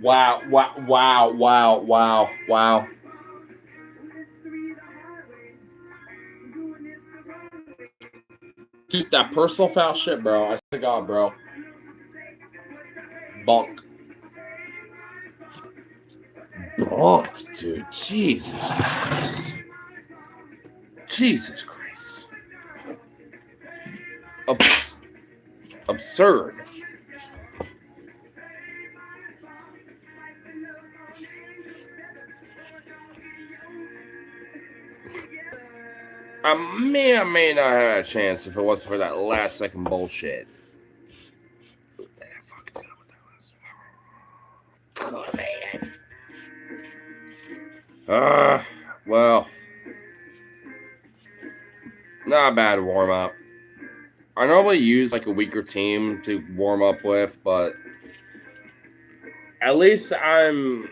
Wow. Dude, that personal foul shit, bro. I swear to God, bro. Bunk, dude. Jesus Christ. Absurd. I may or may not have a chance if it wasn't for that last second bullshit. Well, not a bad warm up. I normally use like a weaker team to warm up with, but at least I'm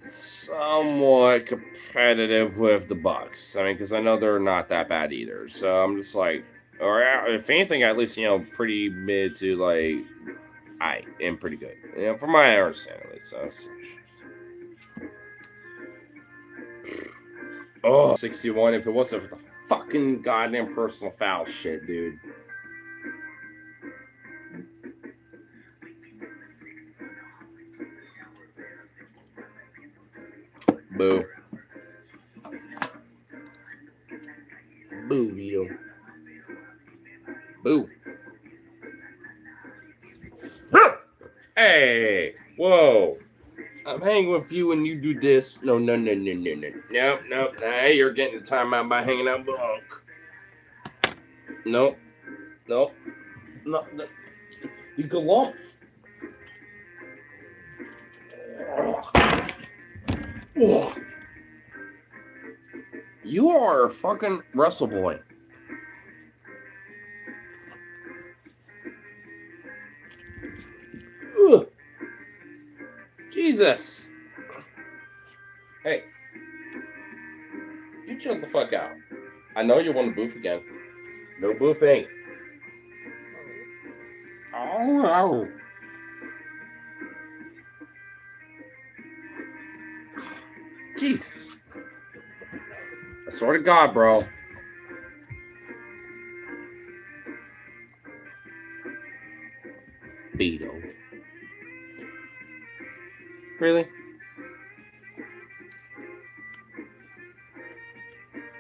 somewhat competitive with the Bucks. I mean, because I know they're not that bad either. So I'm just like, or if anything, at least pretty mid to like, I am pretty good. From my understanding, at least. So. Oh, 61. If it wasn't for the fucking goddamn personal foul shit, dude. Boo, Vito. Boo. Hey, whoa. I'm hanging with you and you do this. No. Nope. Nah, you're getting time out by hanging out bunk. Nope. No. You go off. You are a fucking wrestle boy. Ugh. Jesus. Hey. You chill the fuck out. I know you want to boof again. No boofing. Oh. Jesus. I swear to God, bro. Beto. Really?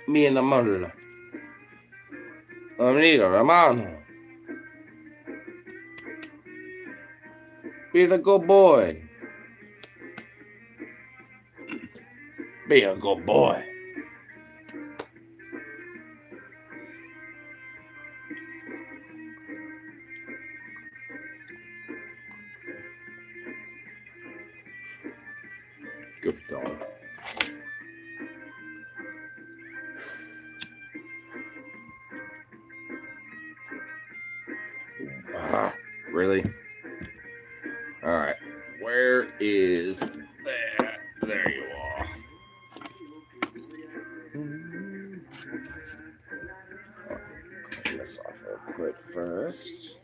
Me and the mother. Amigo, hermano. Be a good boy. Be a good boy. Good dog. Really? All right. Where is that? There you are. Clean this off real quick first.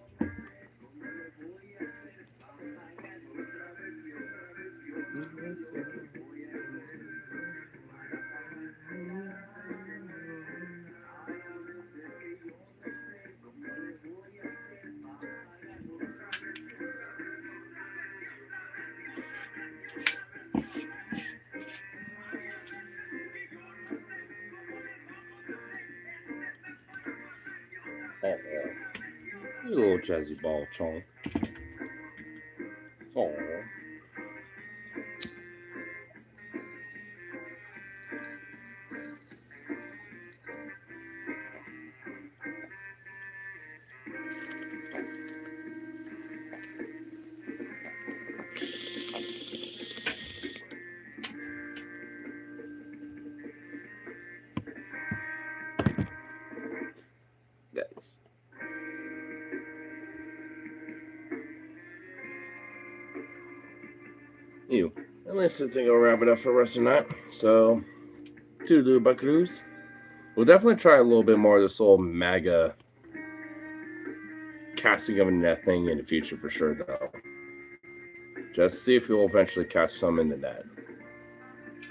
You little jazzy ball chonk. Oh. Yes. You. At least I think I'll wrap it up for the rest of the night. So, toodaloo buckaroos. We'll definitely try a little bit more of this whole MAGA casting of a net thing in the future for sure, though. Just see if we'll eventually catch some in the net.